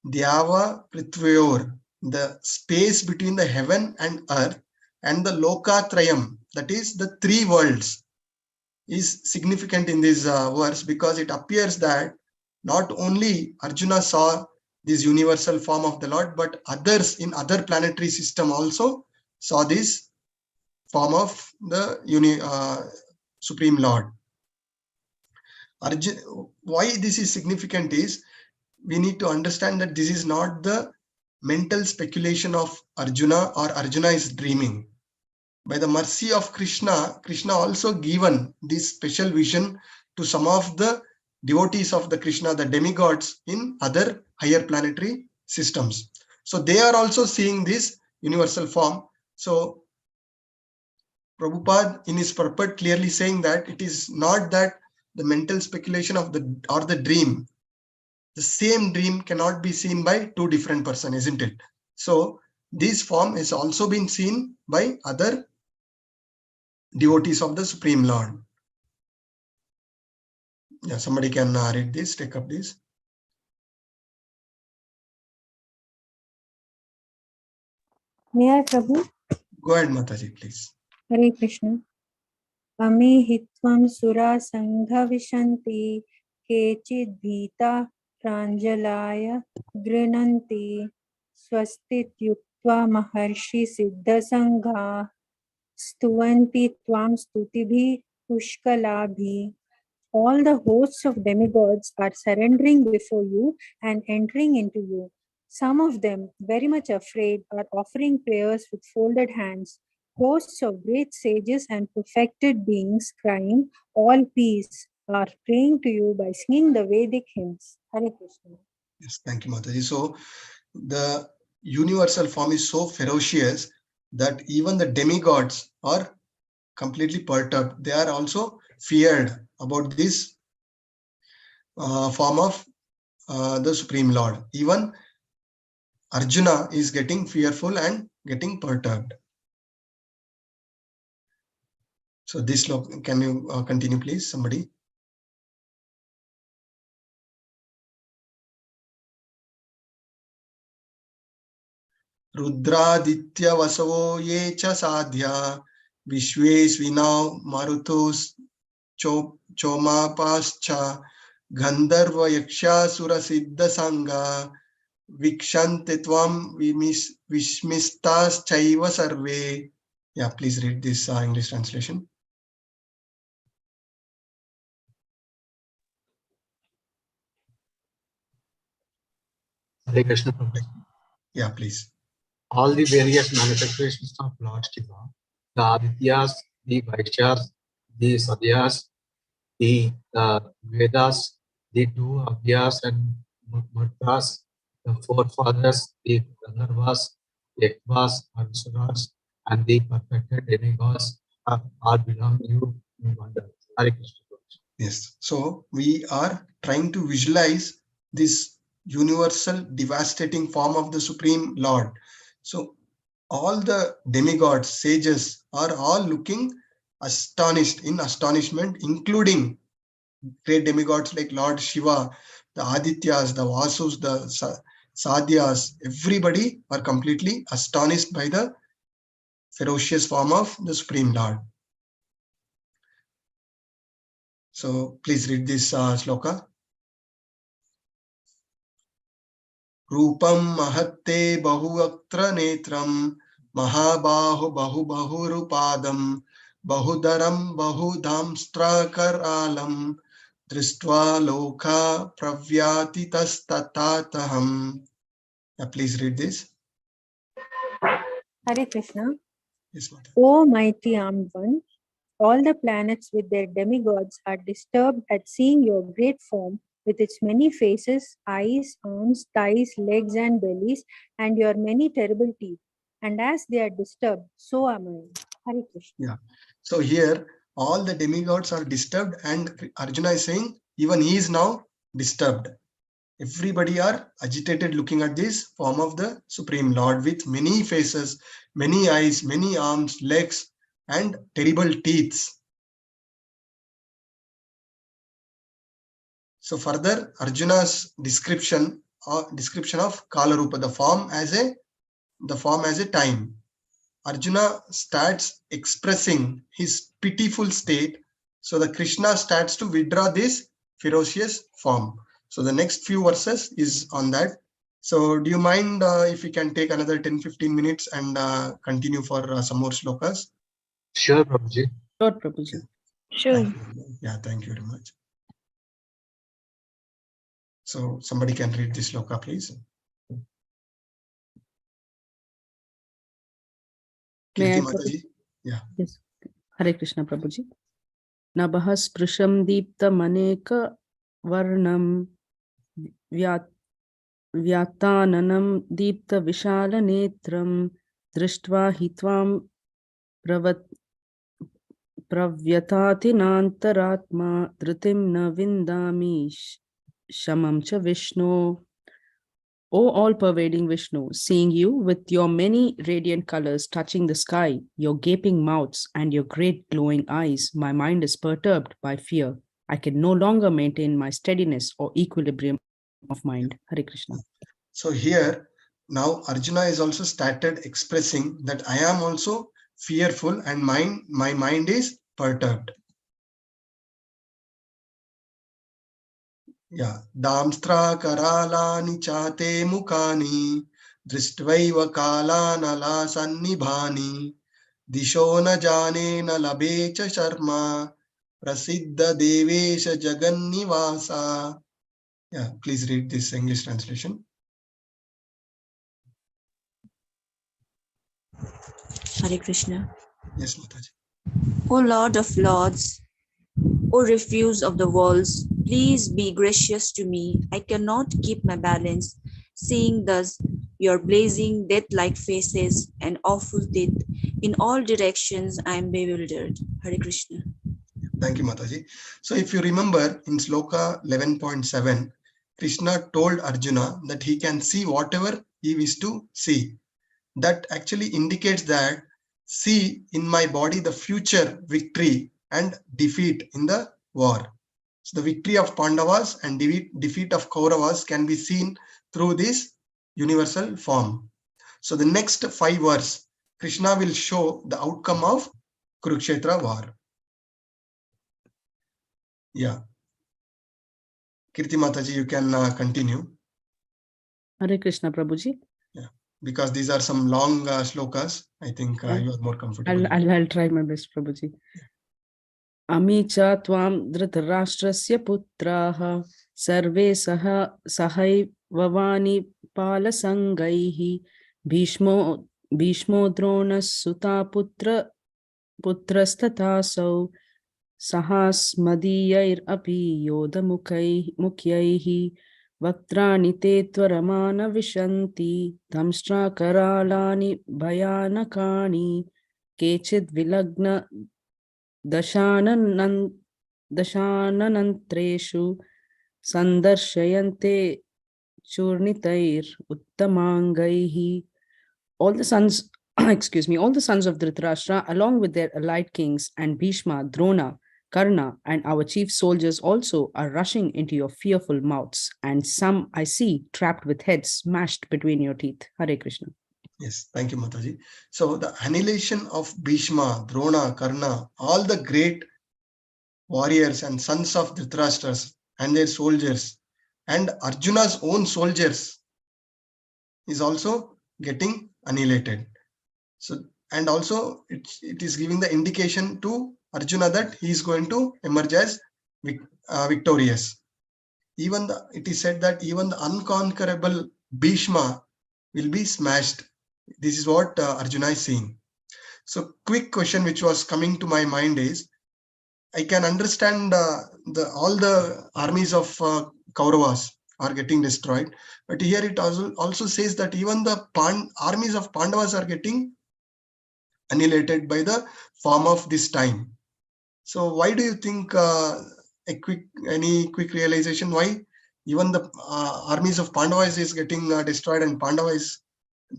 Dyava Prithvayor, the space between the heaven and earth, and the Lokatrayam, that is the three worlds, is significant in this verse, because it appears that not only Arjuna saw this universal form of the Lord, but others in other planetary system also saw this form of the Supreme Lord. Arjuna, why this is significant is, we need to understand that this is not the mental speculation of Arjuna, or Arjuna is dreaming. By the mercy of Krishna, Krishna also given this special vision to some of the devotees of the Krishna, the demigods in other higher planetary systems. So they are also seeing this universal form. So Prabhupada in his purport clearly saying that it is not that the mental speculation of the dream. The same dream cannot be seen by two different persons, isn't it? So this form has also been seen by other devotees of the Supreme Lord. Yeah, somebody can read this, take up this. May I, Prabhu? Go ahead, Mataji, please. Hare Krishna. Amihitvam sura sangha vishanti kechid bhita pranjalaya grinanti swastit yuktva maharshi siddha sangha stuvanti tvam stutibhi pushkalabhi. All the hosts of demigods are surrendering before you and entering into you. Some of them, very much afraid, are offering prayers with folded hands. Hosts of great sages and perfected beings crying, all peace, are praying to you by singing the Vedic hymns. Hare Krishna. Yes, thank you, Mataji. So the universal form is so ferocious that even the demigods are completely perturbed. They are also feared about this form of the Supreme Lord. Even Arjuna is getting fearful and getting perturbed. So this, can you continue, please, somebody? Rudraditya vasavo ye cha sadhya vishwesvinav marutos chomapascha gandharva yaksha sura siddha sangha vikshante tvam vishmistas chaiva sarve. Yeah, please read this English translation. Hare Krishna Prabhu. Yeah, please. All the various manifestations of Lord Shiva, the Adityas, the Vaishyas, the Sadyas, the Vedas, the two Abhyas and Murtas, the forefathers, the Gandharvas, the Ekvas, Ansuras, and the perfected demigods are belonging you in wonder. Hare Krishna. Yes. So we are trying to visualize this universal devastating form of the Supreme Lord. So all the demigods, sages are all looking astonished, in astonishment, including great demigods like Lord Shiva, the Adityas, the Vasus, the Sadhyas. Everybody are completely astonished by the ferocious form of the Supreme Lord. So please read this sloka. Rupam mahatte bahuvaktra netram mahabahu bahurupadam bahudaram bahudamstra karalam drishtva lokha pravyatitastataham. Please read this. Hare Krishna. Yes, Mata. O mighty armed one, all the planets with their demigods are disturbed at seeing your great form with its many faces, eyes, arms, thighs, legs, and bellies, and your many terrible teeth. And as they are disturbed, so am I. Hare Krishna. Yeah. So here, all the demigods are disturbed, and Arjuna is saying, even he is now disturbed. Everybody are agitated looking at this form of the Supreme Lord with many faces, many eyes, many arms, legs, and terrible teeth. So further, Arjuna's description of Kalarupa, the form as a time. Arjuna starts expressing his pitiful state. So the Krishna starts to withdraw this ferocious form. So the next few verses is on that. So do you mind if we can take another 10-15 minutes and continue for some more slokas? Sure, Prabhuji. Lord Prabhuji. Sure. Yeah, thank you very much. So somebody can read this sloka, please. May I, Kirti Mataji? Yeah. Yes. Hare Krishna Prabhuji. Nabha sprusham deepta maneka varnam Vyatananam deepta vishala netram drishtva hitvam pravyatatinantaratma dhritim na vindami shamam cha Vishnu. O all-pervading Vishnu, seeing you with your many radiant colors touching the sky, your gaping mouths and your great glowing eyes, my mind is perturbed by fear. I can no longer maintain my steadiness or equilibrium of mind. Hare Krishna. So here, now Arjuna is also started expressing that I am also fearful and my mind is perturbed. Yeah. Damstra karalani chate mukani dristvaiva kalanala sannibhani disho na jane na labecha sharma prasiddha devesha jagannivasa. Yeah, please read this English translation. Hare Krishna. Yes, Mataji. O Lord of Lords, O refuge of the worlds, please be gracious to me. I cannot keep my balance, seeing thus your blazing death-like faces and awful teeth. In all directions, I am bewildered. Hare Krishna. Thank you, Mataji. So if you remember in Sloka 11.7, Krishna told Arjuna that he can see whatever he wishes to see. That actually indicates that see in my body the future victory and defeat in the war. So the victory of Pandavas and defeat of Kauravas can be seen through this universal form. So the next 5 verses, Krishna will show the outcome of Kurukshetra war. Yeah. Kirti Mataji, you can continue. Hare Krishna Prabhuji. Yeah. Because these are some long slokas. I think you are more comfortable. I'll try my best, Prabhuji. Ami cha tvam dhritarashtrasya putraha sarve sahaivavani palasangaihi bhishmo dronas suta putrastatasau sahasmadiyair api yodamukyaihi vaktrani te tvaramana vishanti dhamstra karalani bhayanakani kechid vilagna dashanantreshu sandarshayante churnitair uttamangaihi. All the sons, all the sons of Dhritarashtra, along with their allied kings and Bhishma, Drona, Karna, and our chief soldiers also are rushing into your fearful mouths, and some I see trapped with heads smashed between your teeth. Hare Krishna. Yes, thank you, Mataji. So the annihilation of Bhishma, Drona, Karna, all the great warriors and sons of Dhritarashtra and their soldiers, and Arjuna's own soldiers is also getting annihilated. So and also it is giving the indication to Arjuna that he is going to emerge as victorious. Even it is said that even the unconquerable Bhishma will be smashed. This is what Arjuna is saying. So quick question which was coming to my mind is, I can understand all the armies of Kauravas are getting destroyed, but here it also says that even the armies of Pandavas are getting annihilated by the form of this time. So why do you think any quick realization why even the armies of Pandavas is getting destroyed and Pandavas,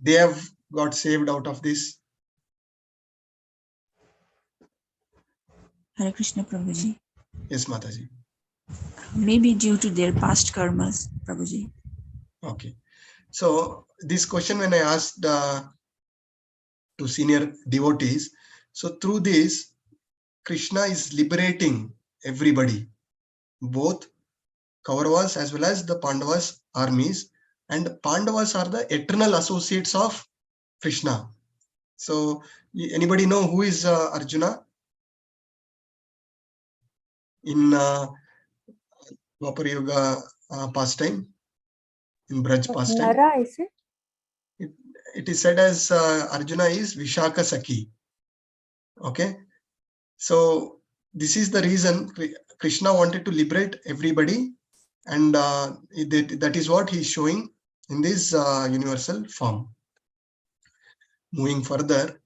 they have got saved out of this? Hare Krishna, Prabhuji. Yes, Mataji. Maybe due to their past karmas, Prabhuji. Okay. So this question when I asked to senior devotees, so through this, Krishna is liberating everybody, both Kauravas as well as the Pandavas armies, and Pandavas are the eternal associates of Krishna. So anybody know who is Arjuna in Dwapar Yuga pastime, in Braj pastime? Nara, is it? It is said as Arjuna is Vishaka Sakhi. Okay, so this is the reason Krishna wanted to liberate everybody, and that is what he is showing in this universal form. Moving further,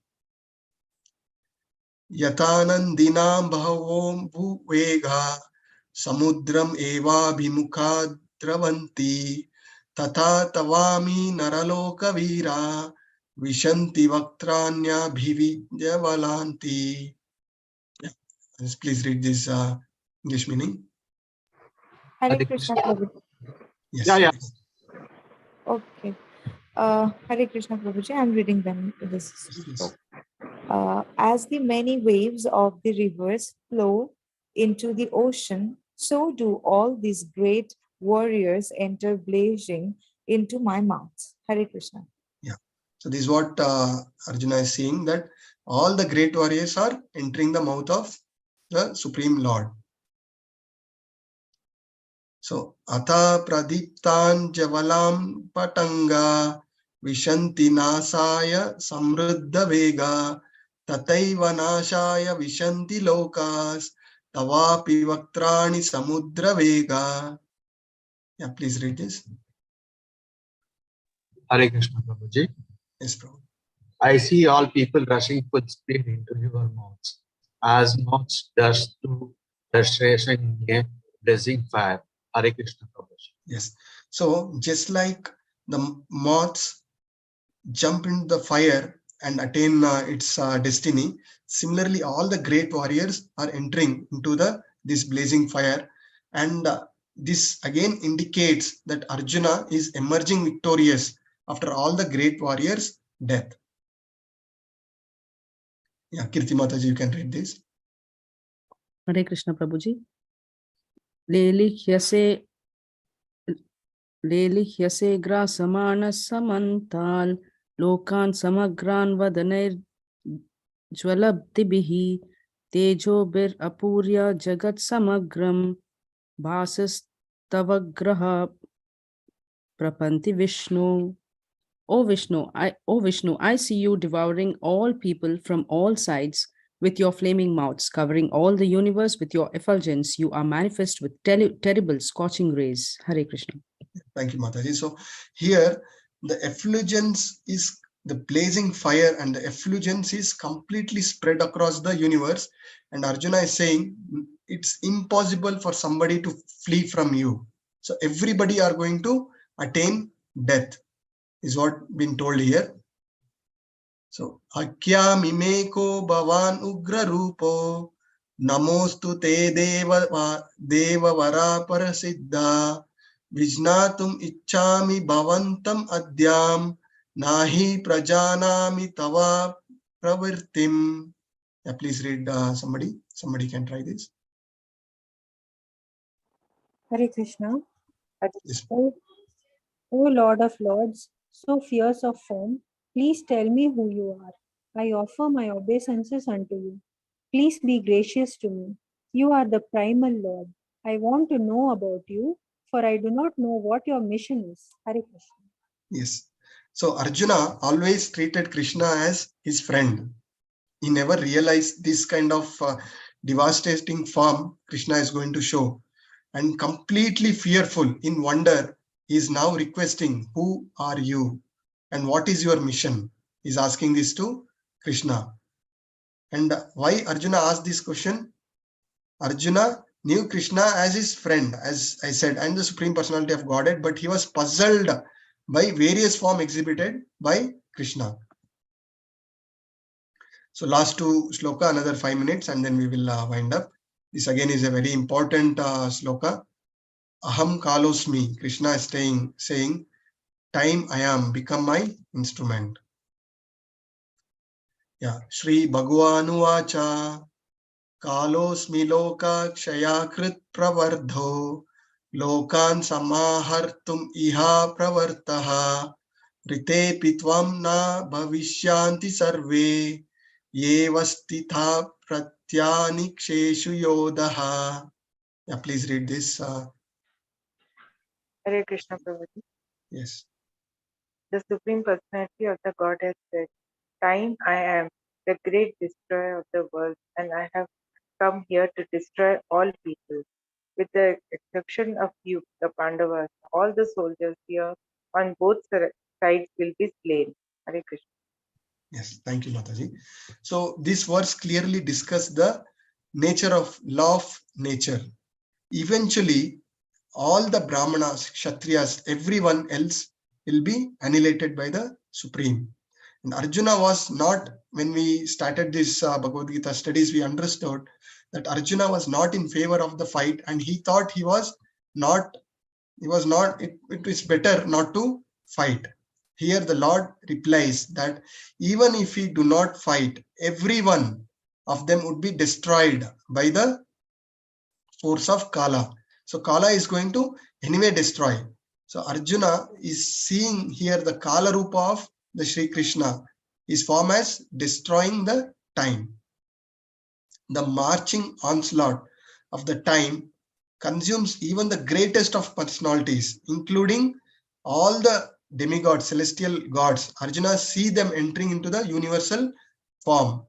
Yatanandinam bhavom bhuvega samudram eva bhimukha dravanti tata tavami naraloka vira vishanti vaktranya bhivijavalanti. Please read this English meaning. Hare Krishna, Prabhuji. Yes. Yeah. Okay. Hare Krishna, Prabhuji. I'm reading them. This Yes. as the many waves of the rivers flow into the ocean, so do all these great warriors enter blazing into my mouth. Hare Krishna. Yeah. So this is what Arjuna is saying, that all the great warriors are entering the mouth of the Supreme Lord. So Atha Pradiptan Javalam Patanga Vishanti Nasaya Samruddha Vega Tataiva Nashaya Vishanti Lokas Tavapi Vaktrani Samudra Vega. Yeah, please read this. Hare Krishna, Prabhuji. Yes, Prabhu. I see all people rushing full speed into your mouths, as moths dash to destruction in a blazing fire. Hare Krishna, Prabhuji. Yes. So just like the moths jump into the fire and attain its destiny, similarly, all the great warriors are entering into this blazing fire, and this again indicates that Arjuna is emerging victorious after all the great warriors' death. Yeah, Kirti Mataji, you can read this. Hare Krishna, Prabhuji. Lelihyase grasamana samantal lokan samagran vadanir jwalabdibihi tejobir apurya jagat samagram bhasas tavagraha prapanti Vishnu. O Vishnu, I see you devouring all people from all sides with your flaming mouths, covering all the universe with your effulgence. You are manifest with terrible scorching rays. Hare Krishna. Thank you, Mataji. So here the effulgence is the blazing fire, and the effulgence is completely spread across the universe. And Arjuna is saying it's impossible for somebody to flee from you. So everybody are going to attain death, is what been told here. So Akya Mimeko Bhavan Ugra Rupo Namostu Te Deva Vara Parasiddha Vijnatum Ichchami Bhavantam Adyam Nahi Prajanami Tava Pravirtim. Yeah, please read somebody. Somebody can try this. Hare Krishna. Yes. O Lord of Lords, so fierce of form, please tell me who you are. I offer my obeisances unto you. Please be gracious to me. You are the primal Lord. I want to know about you, for I do not know what your mission is. Hare Krishna. Yes. So Arjuna always treated Krishna as his friend. He never realized this kind of devastating form Krishna is going to show. And completely fearful, in wonder, he is now requesting, who are you? And what is your mission? He's asking this to Krishna. And why Arjuna asked this question? Arjuna knew Krishna as his friend, as I said, and the Supreme Personality of Godhead, but he was puzzled by various forms exhibited by Krishna. So last two sloka, another 5 minutes, and then we will wind up. This again is a very important sloka. Aham kalosmi, Krishna is saying, time I am, become my instrument. Yeah, Shri Bhagavanu Vacha, Kalosmi Loka Kshayakrit Pravardho, Lokan Samahartum Iha Pravartaha, Rite Pitvam Na Bhavishyanti Sarve, Yevastitha Pratyani Ksheshu Yodaha. Yeah, please read this. Hare Krishna Prabhuji. Yes. The Supreme Personality of the Godhead said, time I am, the great destroyer of the world, and I have come here to destroy all people. With the exception of you, the Pandavas, all the soldiers here on both sides will be slain. Hare Krishna. Yes, thank you, Mataji. So this verse clearly discusses the nature of law of nature. Eventually, all the Brahmanas, Kshatriyas, everyone else will be annihilated by the Supreme. And Arjuna was not, when we started this Bhagavad Gita studies, we understood that Arjuna was not in favor of the fight, and he thought it is better not to fight. Here the Lord replies that even if we do not fight, every one of them would be destroyed by the force of Kala. So Kala is going to anyway destroy. So Arjuna is seeing here the Kala Rupa of the Sri Krishna, his form as destroying the time. The marching onslaught of the time consumes even the greatest of personalities, including all the demigods, celestial gods. Arjuna see them entering into the universal form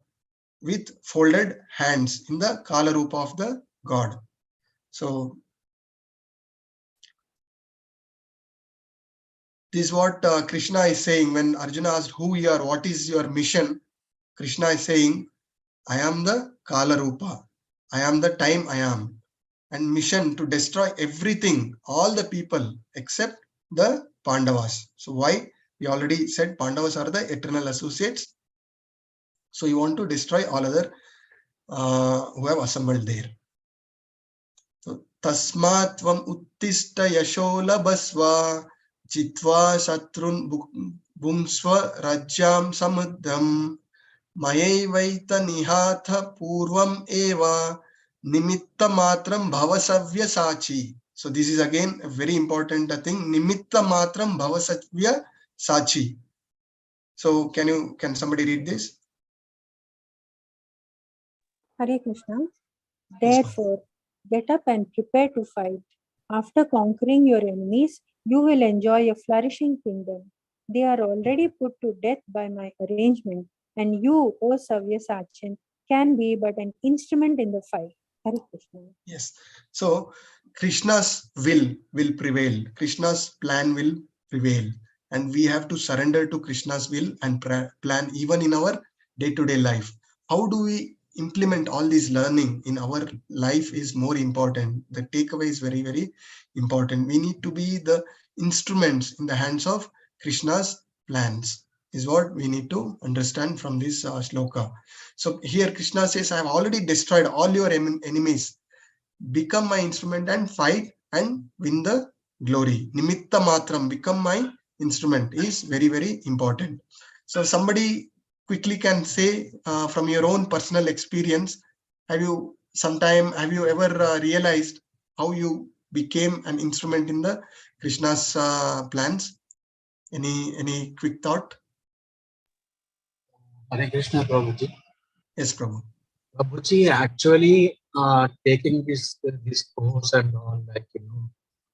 with folded hands in the Kala Rupa of the God. So this is what Krishna is saying when Arjuna asked who you are, what is your mission. Krishna is saying, I am the Kala Rupa, I am the time I am, and mission to destroy everything, all the people except the Pandavas. So why? We already said Pandavas are the eternal associates. So you want to destroy all other who have assembled there. So Tasmat Tvam Uttista Yashola Basva Jitva Shatrun Bhumsva Rajyam Samudram Mayaivaita Nihatha Purvam Eva Nimitta Matram Bhavasavya Sachi. So this is again a very important thing. Nimitta Matram Bhavasavya Sachi. So can somebody read this? Hare Krishna. Therefore, get up and prepare to fight. After conquering your enemies, you will enjoy a flourishing kingdom. They are already put to death by my arrangement, and you, O Savyasachin, can be but an instrument in the fight. Hare Krishna. Yes. So Krishna's will prevail. Krishna's plan will prevail. And we have to surrender to Krishna's will and plan even in our day-to-day life. How do we implement all this learning in our life is more important. The takeaway is very, very important. We need to be the instruments in the hands of Krishna's plans, is what we need to understand from this shloka. So here Krishna says, I have already destroyed all your enemies. Become my instrument and fight and win the glory. Nimitta matram, become my instrument is very, very important. So somebody quickly can say from your own personal experience, have you ever realized how you became an instrument in the Krishna's plans? Any quick thought? Hare Krishna, Prabhuji. Yes, Prabhu. Prabhuji, actually, taking this course and all, like,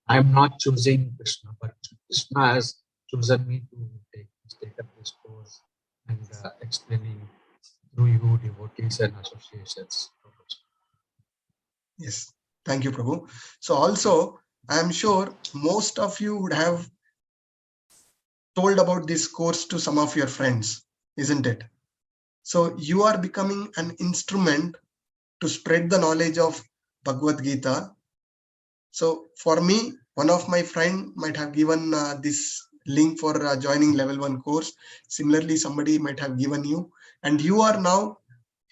I'm not choosing Krishna, but Krishna has chosen me to take up this course and explaining through you devotees and associations. Yes. Thank you, Prabhu. So also, I'm sure most of you would have told about this course to some of your friends, isn't it? So you are becoming an instrument to spread the knowledge of Bhagavad Gita. So for me, one of my friend might have given this link for joining level 1 course. Similarly, somebody might have given you, and you are now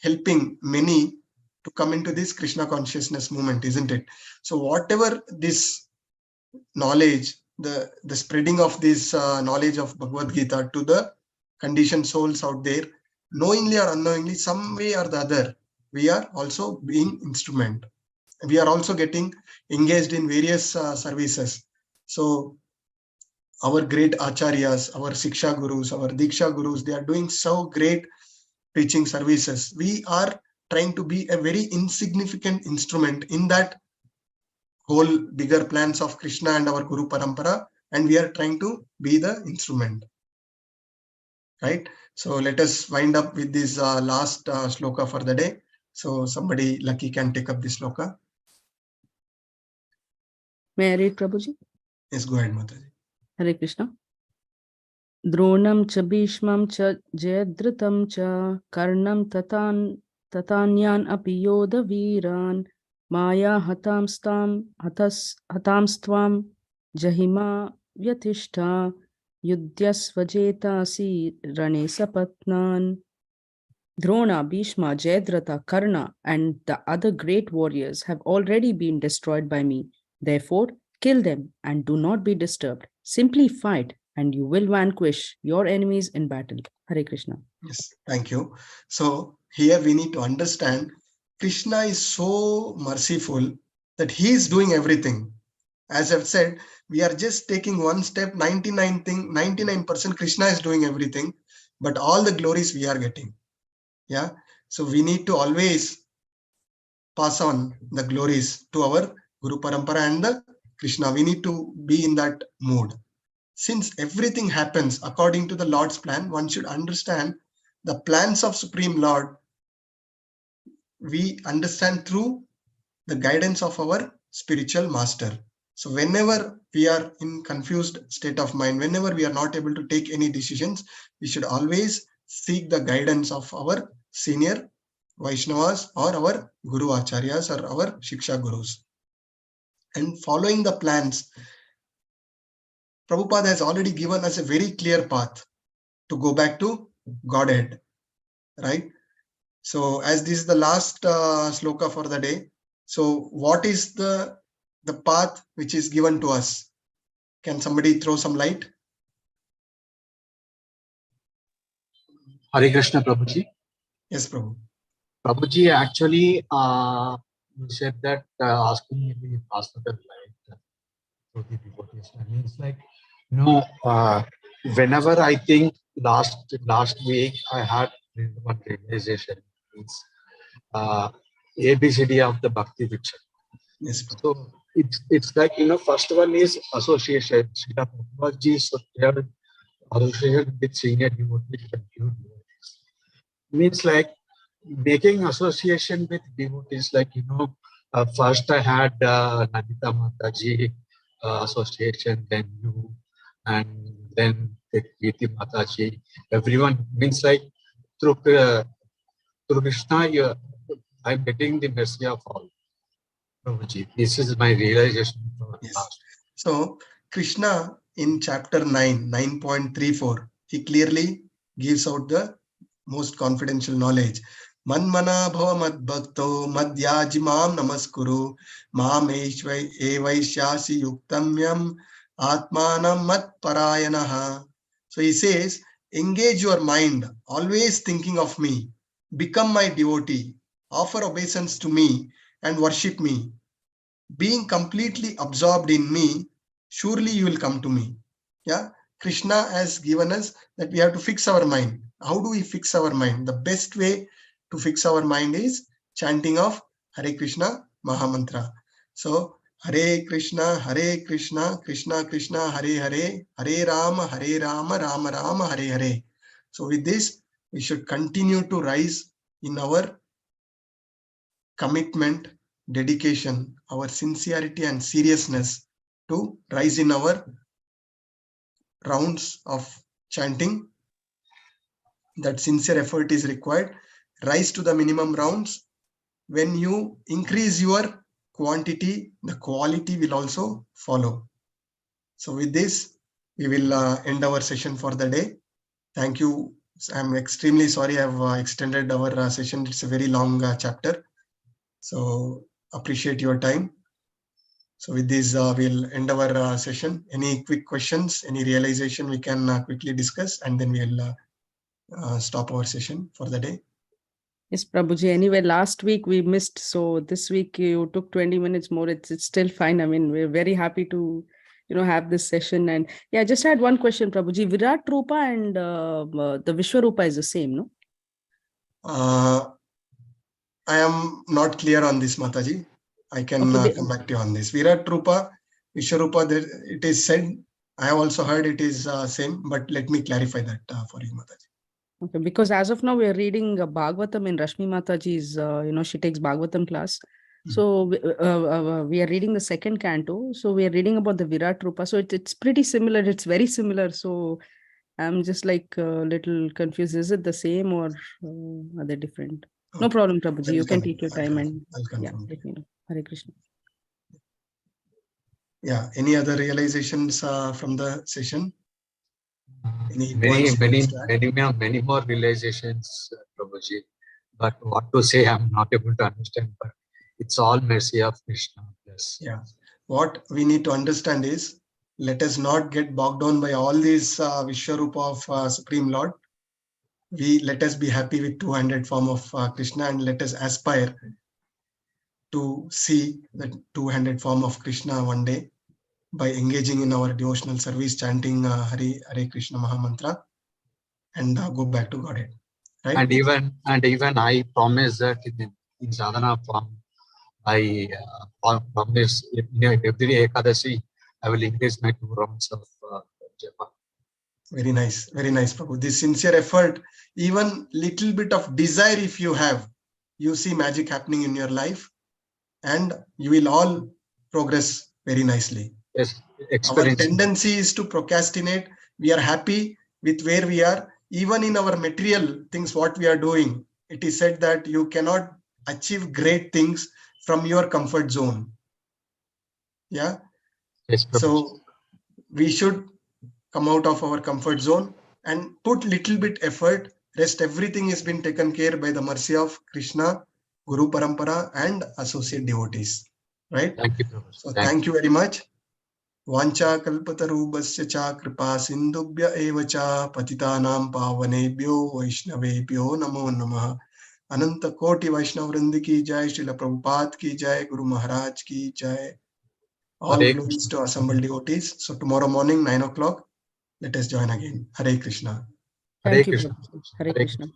helping many to come into this Krishna consciousness movement, isn't it? So whatever this knowledge, the spreading of this knowledge of Bhagavad Gita to the conditioned souls out there, knowingly or unknowingly, some way or the other, we are also being instrument. We are also getting engaged in various services. So our great acharyas, our Siksha Gurus, our Diksha Gurus, they are doing so great preaching services. We are trying to be a very insignificant instrument in that whole bigger plans of Krishna and our Guru Parampara, and we are trying to be the instrument. Right? So let us wind up with this last sloka for the day. So somebody lucky can take up this sloka. May I read, Prabhuji? Yes, go ahead, Mataji. Hare Krishna. Dronam cha bhishmam cha jayadrutam cha karnam tatanyan api yoda viran maya hatamstvam jahima vyatishta yudyasvajeta rane sapatnan. Drona, Bhishma, Jayadratha, Karna, and the other great warriors have already been destroyed by me. Therefore, kill them and do not be disturbed. Simply fight and you will vanquish your enemies in battle. Hare Krishna. Yes, thank you. So here we need to understand Krishna is so merciful that he is doing everything. As I've said, we are just taking one step, 99% Krishna is doing everything, but all the glories we are getting. Yeah. So we need to always pass on the glories to our Guru Parampara and the Krishna. We need to be in that mood. Since everything happens according to the Lord's plan, one should understand the plans of Supreme Lord. We understand through the guidance of our spiritual master. So whenever we are in confused state of mind, whenever we are not able to take any decisions, we should always seek the guidance of our senior Vaishnavas or our Guru Acharyas or our Shiksha Gurus. And following the plans, Prabhupada has already given us a very clear path to go back to Godhead, right? So as this is the last sloka for the day, so what is the path which is given to us? Can somebody throw some light? Hare Krishna, Prabhuji. Yes, Prabhu. Prabhuji, actually, you said that asking me to pass the light to the devotees. That means, like, whenever I think last week I had one realization. Means ABCD of the Bhakti Vichar. Yes, Prabhu. So it's like, first one is association. Srila Prabhuji is associated with senior devotees and new devotees. Means like making association with devotees, like, first I had Nandita Mataji association, then you, and then Gita Mataji. Everyone, means like through Krishna, I'm getting the mercy of all. Prabhuji, this is my realization. Yes. So Krishna in chapter 9, 9.34, he clearly gives out the most confidential knowledge. Manmana bhava mad bhakto madhyajimam namaskuru mam evaishyasi yuktamyam atmanam mat parayanaha. So he says, engage your mind, always thinking of me, become my devotee, offer obeisance to me and worship me. Being completely absorbed in me, surely you will come to me. Yeah, Krishna has given us that we have to fix our mind. How do we fix our mind? The best way to fix our mind is chanting of Hare Krishna Mahamantra. So Hare Krishna, Krishna Krishna, Hare Hare, Hare Rama, Rama Rama, Hare Hare. So with this, we should continue to rise in our commitment, dedication, our sincerity and seriousness to rise in our rounds of chanting. That sincere effort is required. Rise to the minimum rounds. When you increase your quantity, the quality will also follow. So with this, we will end our session for the day. Thank you. I'm extremely sorry I've extended our session. It's a very long chapter. So appreciate your time. So with this, we'll end our session. Any quick questions, any realization we can quickly discuss, and then we'll stop our session for the day. Yes, Prabhuji. Anyway, last week we missed, so this week you took 20 minutes more. It's still fine. I mean, we're very happy to, have this session. And yeah, I just had one question, Prabhuji. Virat Rupa and the Vishwarupa is the same, no? I am not clear on this, Mataji. I can come back to you on this. Virat Rupa, Vishwarupa, it is said. I have also heard it is same, but let me clarify that for you, Mataji. Okay, because as of now we are reading Bhagavatam in Rashmi Mataji's, she takes Bhagavatam class. So we are reading the second canto. So we are reading about the Virat Rupa. So it's pretty similar. It's very similar. So I'm just like a little confused. Is it the same or are they different? Okay. No problem, Prabhuji. You can take your time and let me know. Hare Krishna. Yeah. Any other realizations from the session? Many more realizations, Prabhuji. But what to say, I'm not able to understand. But it's all mercy of Krishna. Yes. Yeah. What we need to understand is, let us not get bogged down by all these Vishwarupa of Supreme Lord. Let us be happy with 200 form of Krishna, and let us aspire to see the 200 form of Krishna one day by engaging in our devotional service, chanting Hare Krishna Mahamantra, and go back to Godhead. Right? And even I promise that in sadhana form, I promise every Ekadasi I will increase my 2 rounds of japa. Very nice, Prabhu. This sincere effort, even little bit of desire, if you have, you see magic happening in your life, and you will all progress very nicely. Yes, our tendency is to procrastinate. We are happy with where we are, even in our material things, what we are doing. It is said that you cannot achieve great things from your comfort zone. Yeah. Yes, so we should come out of our comfort zone and put little bit effort. Rest everything has been taken care by the mercy of Krishna, Guru Parampara, and associate devotees. Right? Thank you, so thank you very much. Vancha kalpatarubhasya cha kripa sindubhya eva cha patitanam pavanebhyo vaishnavebhyo namo namah. Ananta Koti Vaishnav Vrindi ki jai, Srila Prabhupada ki jai, Guru Maharaj ki jai. All glories to assembled devotees. So tomorrow morning, 9 o'clock, let us join again. Hare Krishna. Thank you. Hare Krishna.